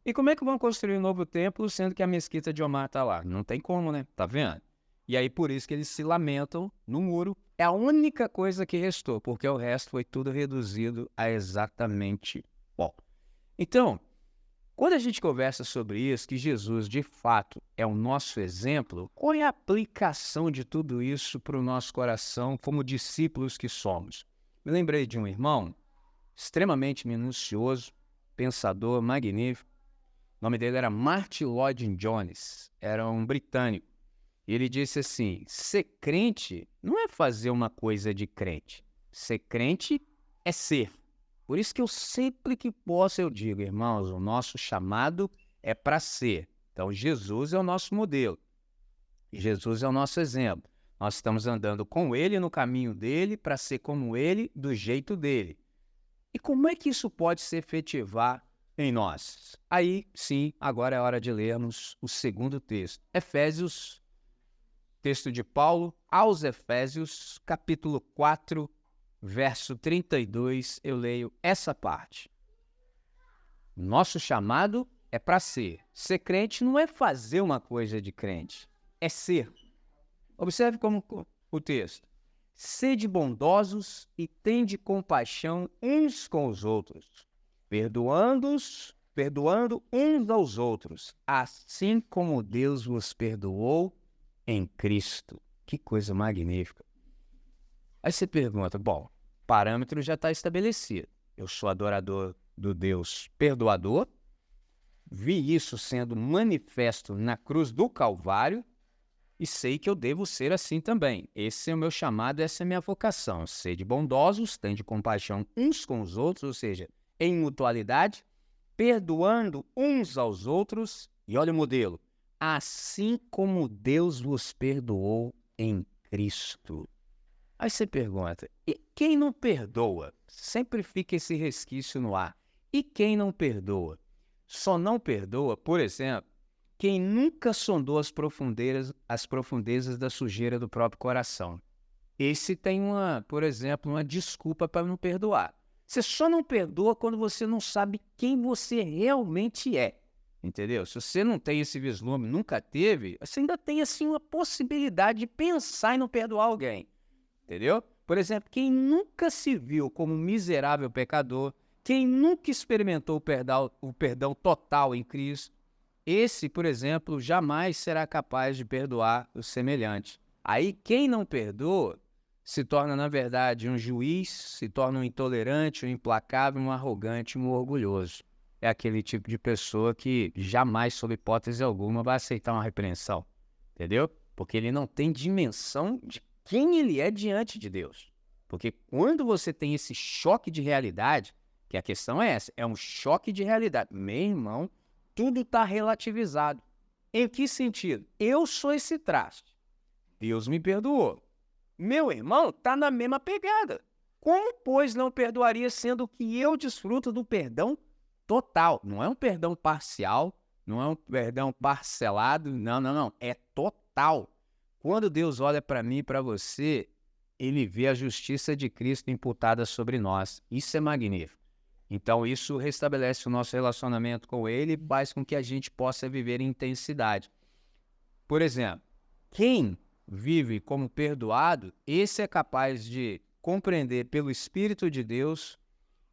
E como é que vão construir um novo templo, sendo que a Mesquita de Omar está lá? Não tem como, né? Tá vendo? E aí, por isso que eles se lamentam no muro. É a única coisa que restou, porque o resto foi tudo reduzido a exatamente pó. Então, quando a gente conversa sobre isso, que Jesus, de fato, é o nosso exemplo, qual é a aplicação de tudo isso para o nosso coração como discípulos que somos? Me lembrei de um irmão extremamente minucioso, pensador, magnífico. O nome dele era Martin Lloyd-Jones, era um britânico. E ele disse assim, ser crente não é fazer uma coisa de crente. Ser crente é ser. Por isso que eu sempre que posso eu digo, irmãos, o nosso chamado é para ser. Então, Jesus é o nosso modelo. Jesus é o nosso exemplo. Nós estamos andando com ele no caminho dele para ser como ele, do jeito dele. E como é que isso pode se efetivar em nós? Aí, sim, agora é hora de lermos o segundo texto. Efésios, texto de Paulo aos Efésios, capítulo 4, verso 32, eu leio essa parte. Nosso chamado é para ser. Ser crente não é fazer uma coisa de crente, é ser. Observe como o texto. Sede bondosos e tende compaixão uns com os outros, perdoando uns aos outros, assim como Deus vos perdoou em Cristo. Que coisa magnífica. Aí você pergunta, bom, o parâmetro já está estabelecido. Eu sou adorador do Deus perdoador, vi isso sendo manifesto na cruz do Calvário e sei que eu devo ser assim também. Esse é o meu chamado, essa é a minha vocação. Sede bondosos, tende compaixão uns com os outros, ou seja, em mutualidade, perdoando uns aos outros. E olha o modelo. Assim como Deus vos perdoou em Cristo. Aí você pergunta, e quem não perdoa? Sempre fica esse resquício no ar. E quem não perdoa? Só não perdoa, por exemplo, quem nunca sondou as profundezas da sujeira do próprio coração. Esse tem por exemplo, uma desculpa para não perdoar. Você só não perdoa quando você não sabe quem você realmente é. Entendeu? Se você não tem esse vislumbre, nunca teve, você ainda tem assim uma possibilidade de pensar em não perdoar alguém. Entendeu? Por exemplo, quem nunca se viu como um miserável pecador, quem nunca experimentou o perdão total em Cristo, esse, por exemplo, jamais será capaz de perdoar o semelhante. Aí, quem não perdoa se torna, na verdade, um juiz, se torna um intolerante, um implacável, um arrogante, um orgulhoso. É aquele tipo de pessoa que jamais, sob hipótese alguma, vai aceitar uma repreensão. Entendeu? Porque ele não tem dimensão de quem ele é diante de Deus. Porque quando você tem esse choque de realidade, que a questão é essa, é um choque de realidade. Meu irmão, tudo está relativizado. Em que sentido? Eu sou esse traste. Deus me perdoou. Meu irmão está na mesma pegada. Como, pois, não perdoaria, sendo que eu desfruto do perdão total? Não é um perdão parcial, não é um perdão parcelado, não. É total. Quando Deus olha para mim e para você, ele vê a justiça de Cristo imputada sobre nós. Isso é magnífico. Então, isso restabelece o nosso relacionamento com ele e faz com que a gente possa viver em intensidade. Por exemplo, quem vive como perdoado, esse é capaz de compreender pelo Espírito de Deus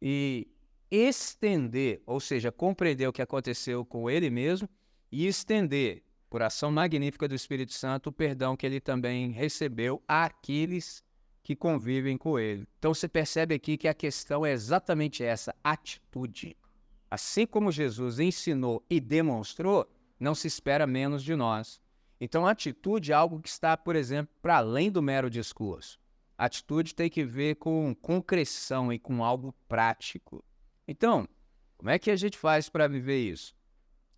e estender, ou seja, compreender o que aconteceu com ele mesmo e estender, por ação magnífica do Espírito Santo, o perdão que ele também recebeu àqueles que convivem com ele. Então você percebe aqui que a questão é exatamente essa, atitude. Assim como Jesus ensinou e demonstrou, não se espera menos de nós. Então a atitude é algo que está, por exemplo, para além do mero discurso. A atitude tem que ver com concreção e com algo prático. Então, como é que a gente faz para viver isso?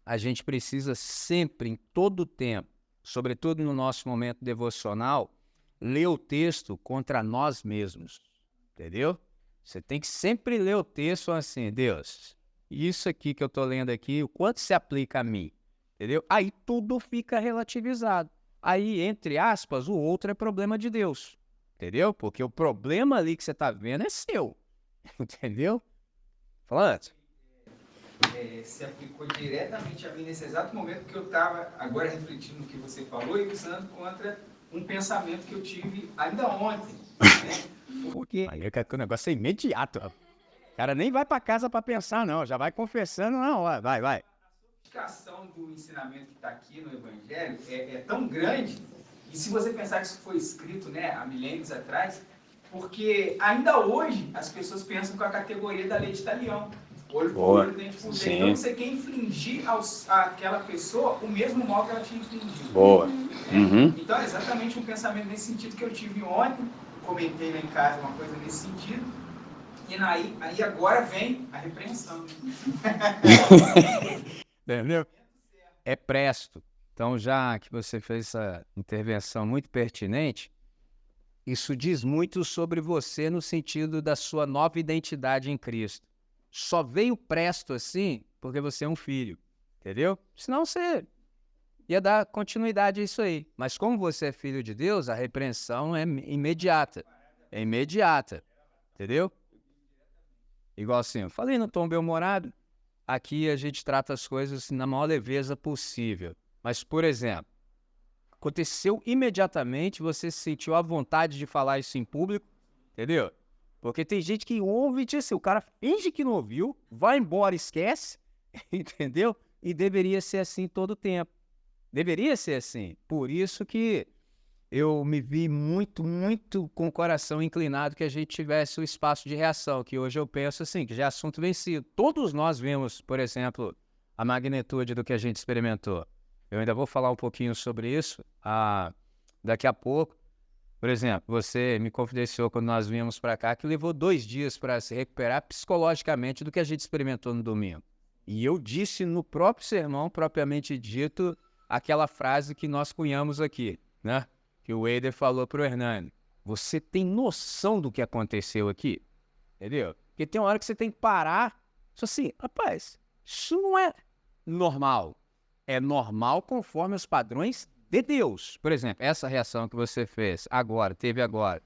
A gente precisa sempre, em todo o tempo, sobretudo no nosso momento devocional, ler o texto contra nós mesmos, entendeu? Você tem que sempre ler o texto assim, Deus, isso aqui que eu estou lendo aqui, o quanto se aplica a mim, entendeu? Aí tudo fica relativizado. Aí, entre aspas, o outro é problema de Deus, entendeu? Porque o problema ali que você está vendo é seu, entendeu? Falando. Se aplicou diretamente a mim nesse exato momento que eu estava agora refletindo no que você falou e usando contra um pensamento que eu tive ainda ontem. Né? Porque aí o negócio é imediato. O cara nem vai para casa para pensar, não. Já vai confessando na hora. Vai. A sofisticação do ensinamento que está aqui no Evangelho é tão grande, e se você pensar que isso foi escrito, né, há milênios atrás, porque ainda hoje as pessoas pensam com a categoria da lei de talião. Olho por olho, dente por dente. Então você quer infligir àquela pessoa o mesmo mal que ela tinha infligido. Boa. Então é exatamente um pensamento nesse sentido que eu tive ontem, comentei lá em casa uma coisa nesse sentido, e aí agora vem a repreensão. Entendeu? É presto. Então, já que você fez essa intervenção muito pertinente, isso diz muito sobre você no sentido da sua nova identidade em Cristo. Só veio presto assim porque você é um filho, entendeu? Senão você ia dar continuidade a isso aí. Mas como você é filho de Deus, a repreensão é imediata. É imediata, entendeu? Igual assim, eu falei no tom bem-humorado, aqui a gente trata as coisas na maior leveza possível. Mas, por exemplo, aconteceu imediatamente, você sentiu a vontade de falar isso em público, entendeu? Porque tem gente que ouve e diz assim, o cara finge que não ouviu, vai embora, esquece, entendeu? E deveria ser assim todo o tempo. Deveria ser assim. Por isso que eu me vi muito com o coração inclinado que a gente tivesse o espaço de reação, que hoje eu penso assim, que já é assunto vencido. Todos nós vemos, por exemplo, a magnitude do que a gente experimentou. Eu ainda vou falar um pouquinho sobre isso daqui a pouco. Por exemplo, você me confidenciou quando nós viemos para cá que levou 2 dias para se recuperar psicologicamente do que a gente experimentou no domingo. E eu disse no próprio sermão, propriamente dito, aquela frase que nós cunhamos aqui, né? Que o Eider falou para o Hernani. Você tem noção do que aconteceu aqui? Entendeu? Porque tem uma hora que você tem que parar. Só assim, rapaz, isso não é normal. É normal conforme os padrões de Deus. Por exemplo, essa reação que você fez teve agora,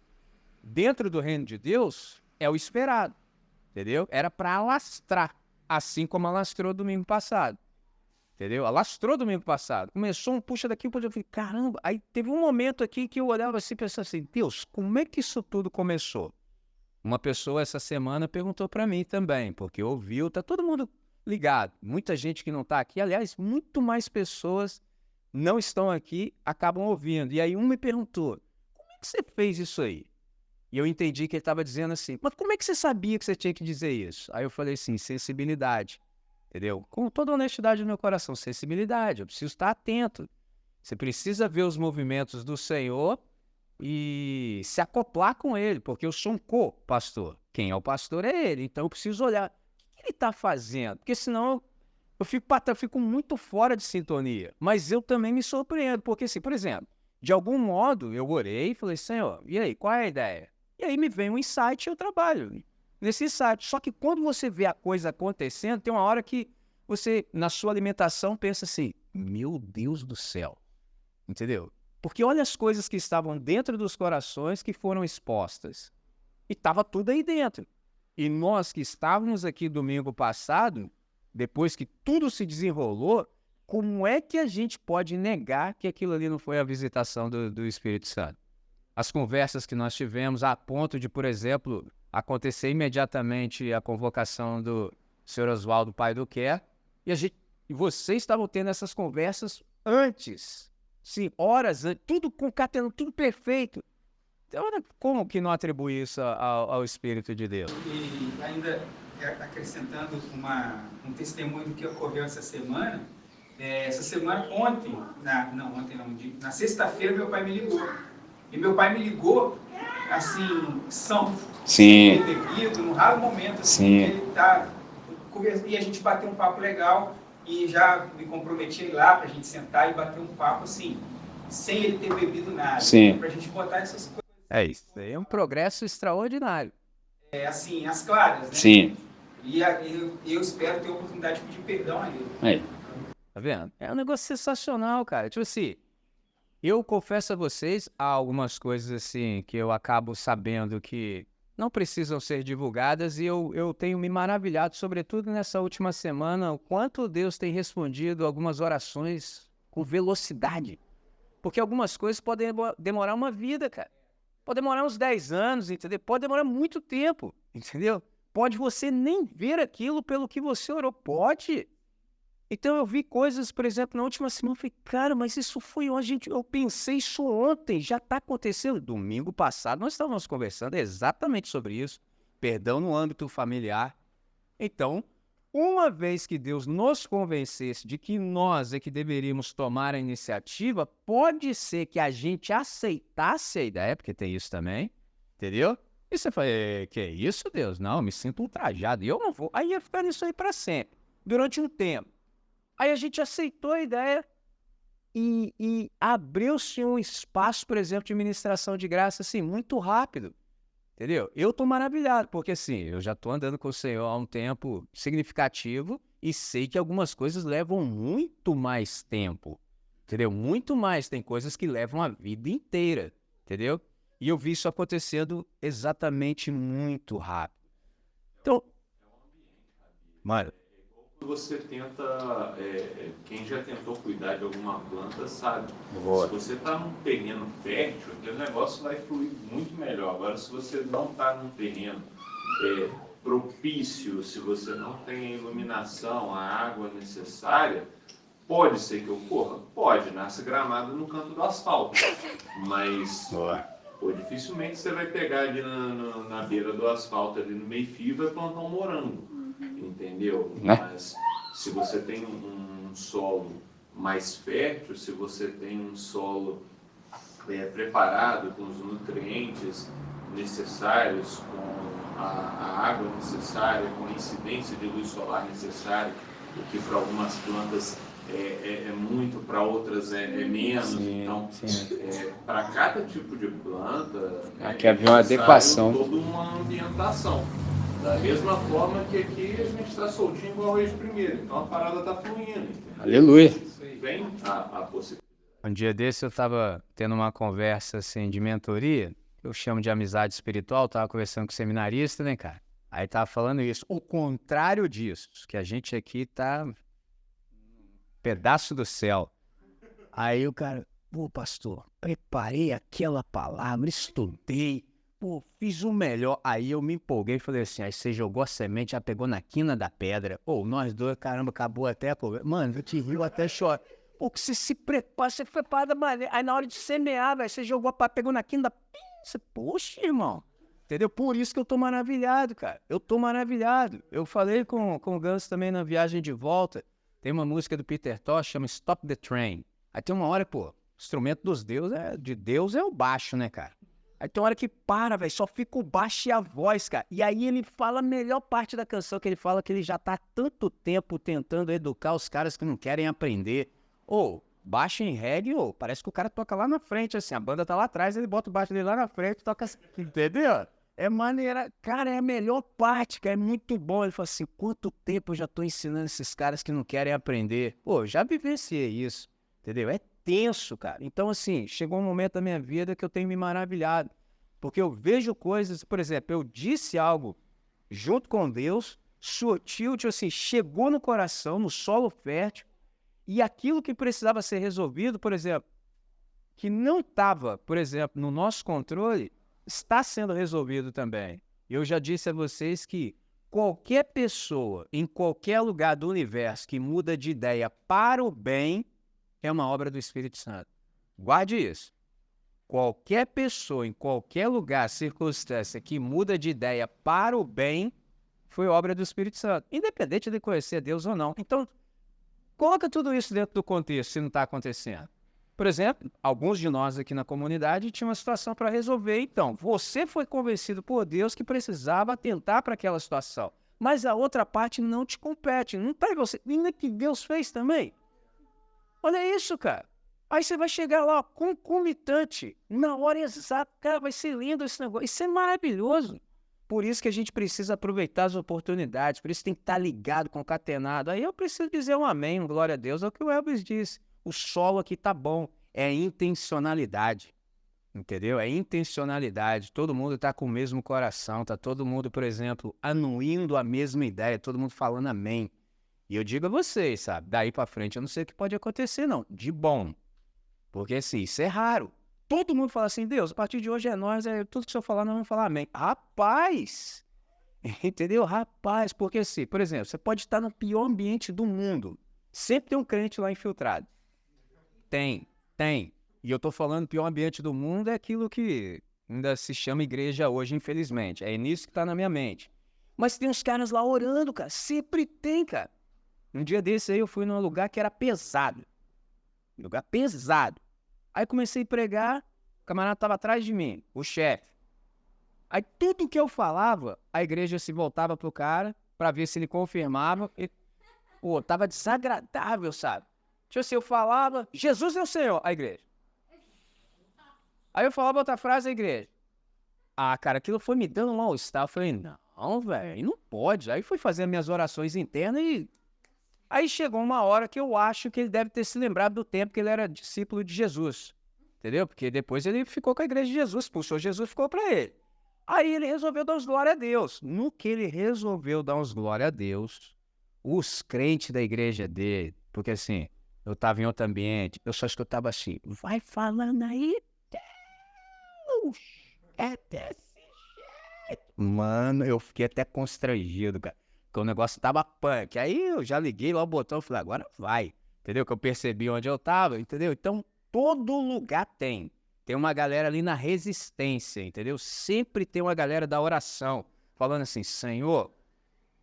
dentro do reino de Deus, é o esperado, entendeu? Era para alastrar, assim como alastrou domingo passado, entendeu? Alastrou domingo passado. Começou um puxa daqui, eu falei, caramba. Aí teve um momento aqui que eu olhava assim e pensava assim, Deus, como é que isso tudo começou? Uma pessoa essa semana perguntou para mim também, porque ouviu, tá todo mundo ligado. Muita gente que não está aqui, aliás, muito mais pessoas não estão aqui, acabam ouvindo. E aí um me perguntou, como é que você fez isso aí? E eu entendi que ele estava dizendo assim, mas como é que você sabia que você tinha que dizer isso? Aí eu falei assim, sensibilidade, entendeu? Com toda honestidade no meu coração, sensibilidade, eu preciso estar atento. Você precisa ver os movimentos do Senhor e se acoplar com ele, porque eu sou um co-pastor. Quem é o pastor é ele, então eu preciso olhar o que ele está fazendo, porque senão eu fico muito fora de sintonia, mas eu também me surpreendo, porque assim, por exemplo, de algum modo eu orei e falei, Senhor, e aí, qual é a ideia? E aí me vem um insight e eu trabalho nesse insight. Só que quando você vê a coisa acontecendo, tem uma hora que você, na sua alimentação, pensa assim, meu Deus do céu, entendeu? Porque olha as coisas que estavam dentro dos corações que foram expostas. E estava tudo aí dentro. E nós que estávamos aqui domingo passado, depois que tudo se desenrolou, como é que a gente pode negar que aquilo ali não foi a visitação do Espírito Santo? As conversas que nós tivemos a ponto de, por exemplo, acontecer imediatamente a convocação do Sr. Oswaldo, pai do Quer, e vocês estavam tendo essas conversas antes, sim, horas antes, tudo concatenando, tudo perfeito. Então, como que não atribui isso ao Espírito de Deus? E ainda acrescentando um testemunho do que ocorreu essa semana, ontem, na sexta-feira meu pai me ligou. E meu pai me ligou, assim, bebido, num raro momento, assim, e a gente bateu um papo legal, e já me comprometi a ir lá pra gente sentar e bater um papo, assim, sem ele ter bebido nada. Sim. Para a gente botar essas coisas. É isso. É um progresso extraordinário. Assim, as claras, né? Sim. E eu espero ter a oportunidade de pedir perdão a ele. Aí. Tá vendo? É um negócio sensacional, cara. Tipo assim, eu confesso a vocês, há algumas coisas assim que eu acabo sabendo que não precisam ser divulgadas e eu tenho me maravilhado, sobretudo nessa última semana, o quanto Deus tem respondido algumas orações com velocidade. Porque algumas coisas podem demorar uma vida, cara. Pode demorar uns 10 anos, entendeu? Pode demorar muito tempo, entendeu? Pode você nem ver aquilo pelo que você orou. Pode. Então eu vi coisas, por exemplo, na última semana, eu falei, cara, mas isso foi ontem, eu pensei isso ontem, já está acontecendo. Domingo passado nós estávamos conversando exatamente sobre isso, perdão no âmbito familiar. Então, uma vez que Deus nos convencesse de que nós é que deveríamos tomar a iniciativa, pode ser que a gente aceitasse a ideia, porque tem isso também, entendeu? E você fala, que é isso, Deus? Não, eu me sinto ultrajado, e eu não vou. Aí ia ficar nisso aí para sempre, durante um tempo. Aí a gente aceitou a ideia e abriu-se um espaço, por exemplo, de ministração de graça, assim, muito rápido, entendeu? Eu tô maravilhado, porque assim, eu já tô andando com o Senhor há um tempo significativo e sei que algumas coisas levam muito mais tempo, entendeu? Muito mais, tem coisas que levam a vida inteira, entendeu? E eu vi isso acontecendo exatamente muito rápido. Então, mano, você tenta, quem já tentou cuidar de alguma planta sabe, Boa. se você está num terreno fértil, o negócio vai fluir muito melhor. Agora, se você não está num terreno propício, se você não tem a iluminação, a água necessária, pode ser que ocorra? Pode, nasce gramado no canto do asfalto, mas dificilmente você vai pegar ali na beira do asfalto, ali no meio-fio, e vai plantar um morango. Entendeu? Mas se você tem um solo mais fértil, se você tem um solo preparado com os nutrientes necessários, com a água necessária, com a incidência de luz solar necessária, o que para algumas plantas é muito, para outras é menos. Sim, então, sim. para cada tipo de planta, Aqui havia uma adequação. toda uma ambientação. Da mesma forma que aqui a gente está soltinho igual hoje primeiro. Então a parada está fluindo. Entendeu? Aleluia. Vem a possibilidade. um dia desse eu estava tendo uma conversa assim de mentoria, eu chamo de amizade espiritual, estava conversando com o seminarista, né, cara? Aí tava falando isso, o contrário disso, que a gente aqui tá pedaço do céu. Aí o cara, pô, pastor, preparei aquela palavra, estudei, pô, fiz o melhor. Aí eu me empolguei e falei assim, aí você jogou a semente, já pegou na quina da pedra. Pô, nós dois, caramba, acabou até a conversa. Mano, eu te rio até chorar. Pô, que você se prepara, você prepara da maneira. Aí na hora de semear, velho, você jogou, pegou na quina da... Você, poxa, irmão. Entendeu? Por isso que eu tô maravilhado, cara. Eu tô maravilhado. Eu falei com o Gans também na viagem de volta. Tem uma música do Peter Tosh, chama Stop the Train. Aí tem uma hora, pô, o instrumento de Deus é o baixo, né, cara? Aí tem uma hora que para, velho, só fica o baixo e a voz, cara. E aí ele fala a melhor parte da canção, que ele fala que ele já tá há tanto tempo tentando educar os caras que não querem aprender. Ô, baixo em reggae, parece que o cara toca lá na frente, assim, a banda tá lá atrás, ele bota o baixo dele lá na frente, toca assim, entendeu? É maneira, cara, é a melhor parte, cara, é muito bom. Ele fala assim, quanto tempo eu já tô ensinando esses caras que não querem aprender? Pô, já vivenciei isso, entendeu? É tenso, cara. Então, assim, chegou um momento da minha vida que eu tenho me maravilhado, porque eu vejo coisas, por exemplo, eu disse algo junto com Deus, sutil, tipo assim, chegou no coração, no solo fértil, e aquilo que precisava ser resolvido, por exemplo, que não estava, por exemplo, no nosso controle, está sendo resolvido também. Eu já disse a vocês que qualquer pessoa, em qualquer lugar do universo que muda de ideia para o bem, é uma obra do Espírito Santo. Guarde isso. Qualquer pessoa, em qualquer lugar, circunstância, que muda de ideia para o bem, foi obra do Espírito Santo. Independente de conhecer Deus ou não. Então, coloca tudo isso dentro do contexto, se não está acontecendo. Por exemplo, alguns de nós aqui na comunidade tinham uma situação para resolver. Então, você foi convencido por Deus que precisava atentar para aquela situação. Mas a outra parte não te compete. Não está em você. Ainda que Deus fez também. Olha isso, cara. Aí você vai chegar lá, ó, concomitante, na hora exata. Cara, vai ser lindo esse negócio. Isso é maravilhoso. Por isso que a gente precisa aproveitar as oportunidades, por isso tem que estar ligado, concatenado. Aí eu preciso dizer um amém, um glória a Deus, é o que o Elvis disse. O solo aqui tá bom, é intencionalidade, entendeu? É intencionalidade, todo mundo tá com o mesmo coração, tá todo mundo, por exemplo, anuindo a mesma ideia, todo mundo falando amém. E eu digo a vocês, sabe, daí pra frente eu não sei o que pode acontecer não, de bom, porque assim, isso é raro. Todo mundo fala assim, Deus, a partir de hoje é nós, tudo que o senhor falar, nós vamos falar amém. Rapaz, entendeu? Rapaz, porque assim, por exemplo, você pode estar no pior ambiente do mundo, sempre tem um crente lá infiltrado. Tem. E eu tô falando, o pior ambiente do mundo é aquilo que ainda se chama igreja hoje, infelizmente. É nisso que tá na minha mente. Mas tem uns caras lá orando, cara, sempre tem, cara. Um dia desse aí eu fui num lugar que era pesado. Lugar pesado. Aí comecei a pregar, o camarada estava atrás de mim, o chefe. Aí tudo que eu falava, a igreja se voltava pro cara para ver se ele confirmava. E, pô, tava desagradável, sabe? Tipo assim, eu falava, Jesus é o Senhor, a igreja. Aí eu falava outra frase, a igreja. Ah, cara, aquilo foi me dando um mal-estar. Eu falei, não, velho, não pode. Aí fui fazer minhas orações internas e... Aí chegou uma hora que eu acho que ele deve ter se lembrado do tempo que ele era discípulo de Jesus. Entendeu? Porque depois ele ficou com a igreja de Jesus, expulsou Jesus, ficou para ele. Aí ele resolveu dar uns glória a Deus. No que ele resolveu dar uns glória a Deus, os crentes da igreja dele, porque assim, eu tava em outro ambiente, eu só escutava assim, vai falando aí, Deus, é desse jeito. Mano, eu fiquei até constrangido, cara. Porque o negócio tava punk. Aí eu já liguei lá o botão e falei, agora vai. Entendeu? Que eu percebi onde eu tava, entendeu? Então, todo lugar tem. Tem uma galera ali na resistência, entendeu? Sempre tem uma galera da oração, falando assim, Senhor,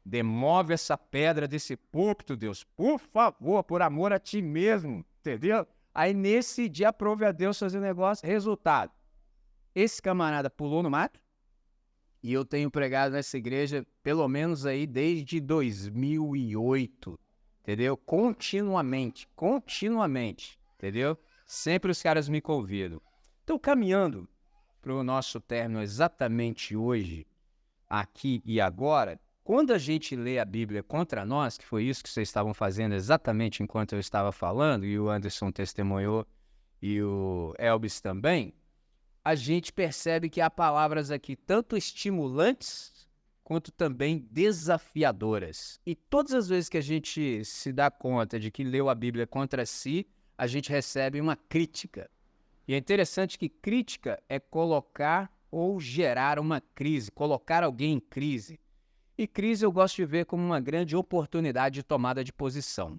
demove essa pedra desse púlpito, Deus, por favor, por amor a ti mesmo, entendeu? Aí nesse dia aprove a Deus fazer o negócio. Resultado, esse camarada pulou no mato, e eu tenho pregado nessa igreja, pelo menos aí desde 2008, entendeu? Continuamente, entendeu? Sempre os caras me convidam. Então, caminhando para o nosso término exatamente hoje, aqui e agora, quando a gente lê a Bíblia contra nós, que foi isso que vocês estavam fazendo exatamente enquanto eu estava falando, e o Anderson testemunhou, e o Elvis também, a gente percebe que há palavras aqui tanto estimulantes quanto também desafiadoras. E todas as vezes que a gente se dá conta de que leu a Bíblia contra si, a gente recebe uma crítica. E é interessante que crítica é colocar ou gerar uma crise, colocar alguém em crise. E crise eu gosto de ver como uma grande oportunidade de tomada de posição.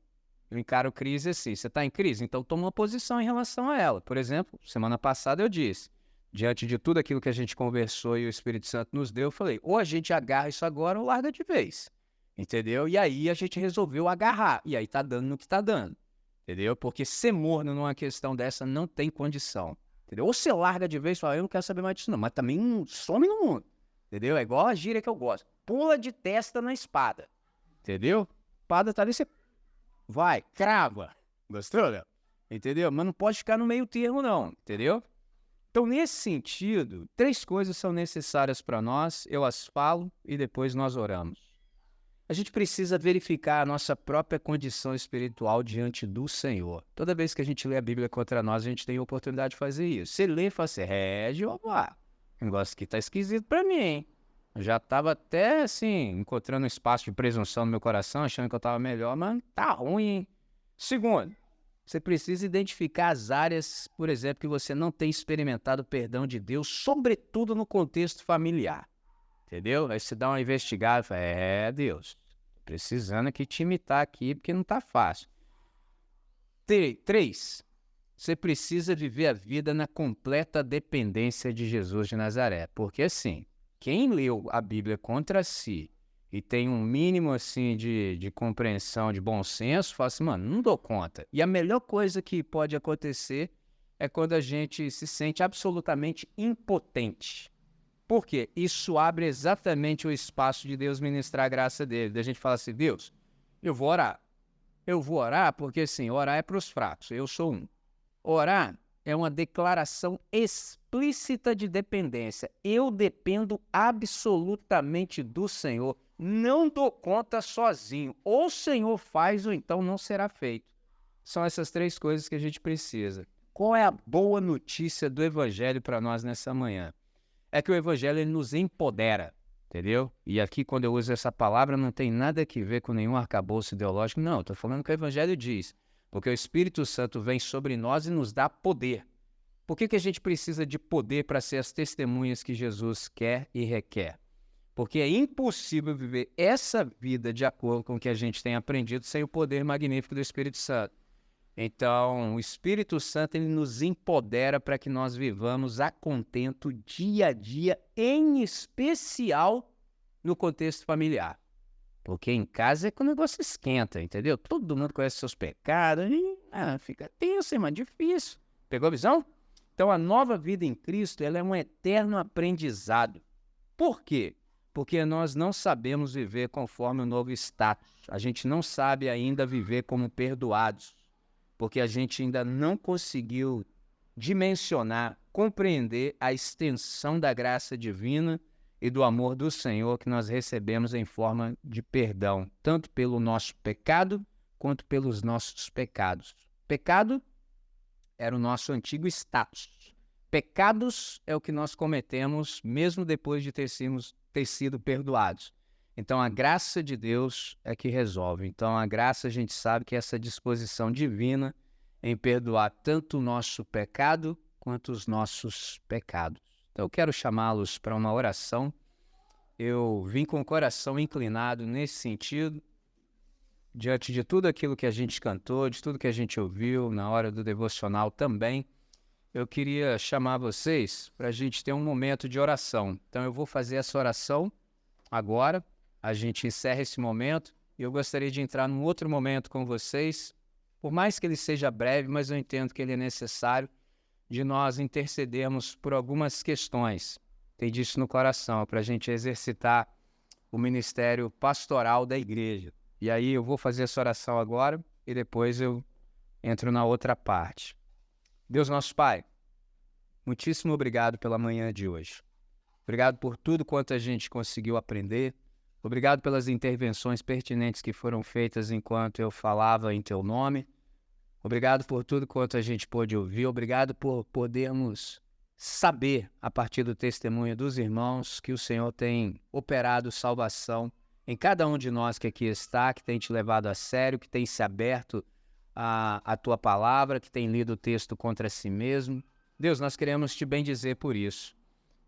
Eu encaro crise assim, você está em crise? Então toma uma posição em relação a ela. Por exemplo, semana passada eu disse, diante de tudo aquilo que a gente conversou e o Espírito Santo nos deu, eu falei, ou a gente agarra isso agora ou larga de vez, entendeu? E aí a gente resolveu agarrar, e aí tá dando no que tá dando, entendeu? Porque ser morno numa questão dessa não tem condição, entendeu? Ou você larga de vez e fala, eu não quero saber mais disso não, mas também some no mundo, entendeu? É igual a gíria que eu gosto, pula de testa na espada, entendeu? A espada tá ali, você vai, crava, gostou, né? Entendeu? Mas não pode ficar no meio termo não, entendeu? Então, nesse sentido, 3 coisas são necessárias para nós, eu as falo e depois nós oramos. A gente precisa verificar a nossa própria condição espiritual diante do Senhor. Toda vez que a gente lê a Bíblia contra nós, a gente tem a oportunidade de fazer isso. Você lê e fala assim, Jeová, o negócio aqui tá esquisito para mim, hein? Eu já estava até, assim, encontrando um espaço de presunção no meu coração, achando que eu estava melhor, mas tá ruim, hein? Segundo, você precisa identificar as áreas, por exemplo, que você não tem experimentado o perdão de Deus, sobretudo no contexto familiar, entendeu? Aí você dá uma investigada e fala, Deus, tô precisando aqui te imitar aqui, porque não tá fácil. 3, você precisa viver a vida na completa dependência de Jesus de Nazaré, porque assim, quem leu a Bíblia contra si e tem um mínimo assim de compreensão, de bom senso, fala assim, mano, não dou conta. E a melhor coisa que pode acontecer é quando a gente se sente absolutamente impotente. Por quê? Isso abre exatamente o espaço de Deus ministrar a graça dele. Da gente fala assim, Deus, eu vou orar. Eu vou orar porque, assim, orar é para os fracos. Eu sou um. Orar é uma declaração explícita de dependência. Eu dependo absolutamente do Senhor. Não dou conta sozinho. Ou o Senhor faz, ou então não será feito. São essas três coisas que a gente precisa. Qual é a boa notícia do Evangelho para nós nessa manhã? É que o Evangelho ele nos empodera, entendeu? E aqui, quando eu uso essa palavra, não tem nada a ver com nenhum arcabouço ideológico. Não, estou falando que o Evangelho diz. Porque o Espírito Santo vem sobre nós e nos dá poder. Por que a gente precisa de poder para ser as testemunhas que Jesus quer e requer? Porque é impossível viver essa vida de acordo com o que a gente tem aprendido sem o poder magnífico do Espírito Santo. Então, o Espírito Santo ele nos empodera para que nós vivamos a contento dia a dia, em especial no contexto familiar. Porque em casa é que o negócio esquenta, entendeu? Todo mundo conhece seus pecados, e, fica tenso, é mais difícil. Pegou a visão? Então, a nova vida em Cristo ela é um eterno aprendizado. Por quê? Porque nós não sabemos viver conforme o novo status. A gente não sabe ainda viver como perdoados. Porque a gente ainda não conseguiu dimensionar, compreender a extensão da graça divina e do amor do Senhor que nós recebemos em forma de perdão, tanto pelo nosso pecado quanto pelos nossos pecados. Pecado era o nosso antigo status. Pecados é o que nós cometemos mesmo depois de ter sido perdoados. Então, a graça de Deus é que resolve. Então, a graça a gente sabe que é essa disposição divina em perdoar tanto o nosso pecado quanto os nossos pecados. Então, eu quero chamá-los para uma oração. Eu vim com o coração inclinado nesse sentido, diante de tudo aquilo que a gente cantou, de tudo que a gente ouviu na hora do devocional também. Eu queria chamar vocês para a gente ter um momento de oração. Então, eu vou fazer essa oração agora. A gente encerra esse momento e eu gostaria de entrar num outro momento com vocês, por mais que ele seja breve, mas eu entendo que ele é necessário, de nós intercedermos por algumas questões. Tem disso no coração, para a gente exercitar o ministério pastoral da igreja. E aí eu vou fazer essa oração agora e depois eu entro na outra parte. Deus nosso Pai, muitíssimo obrigado pela manhã de hoje. Obrigado por tudo quanto a gente conseguiu aprender. Obrigado pelas intervenções pertinentes que foram feitas enquanto eu falava em Teu nome. Obrigado por tudo quanto a gente pôde ouvir. Obrigado por podermos saber, a partir do testemunho dos irmãos, que o Senhor tem operado salvação em cada um de nós que aqui está, que tem te levado a sério, que tem se aberto à Tua palavra, que tem lido o texto contra si mesmo. Deus, nós queremos Te bendizer por isso,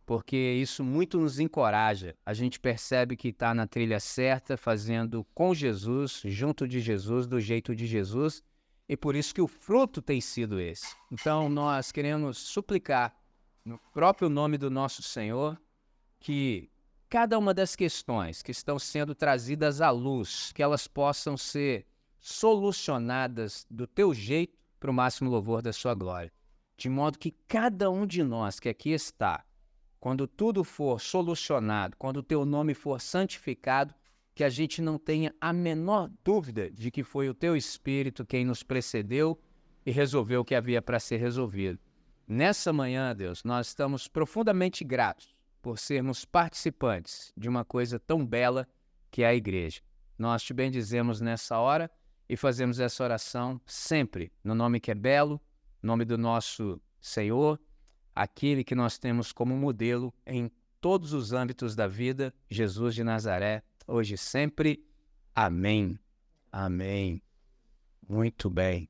porque isso muito nos encoraja. A gente percebe que está na trilha certa, fazendo com Jesus, junto de Jesus, do jeito de Jesus, e por isso que o fruto tem sido esse. Então, nós queremos suplicar, no próprio nome do nosso Senhor, que cada uma das questões que estão sendo trazidas à luz, que elas possam ser solucionadas do Teu jeito para o máximo louvor da Sua glória. De modo que cada um de nós que aqui está, quando tudo for solucionado, quando o Teu nome for santificado, que a gente não tenha a menor dúvida de que foi o Teu Espírito quem nos precedeu e resolveu o que havia para ser resolvido. Nessa manhã, Deus, nós estamos profundamente gratos por sermos participantes de uma coisa tão bela que é a igreja. Nós Te bendizemos nessa hora e fazemos essa oração sempre no nome que é belo, nome do nosso Senhor, aquele que nós temos como modelo em todos os âmbitos da vida, Jesus de Nazaré, hoje e sempre. Amém. Amém. Muito bem.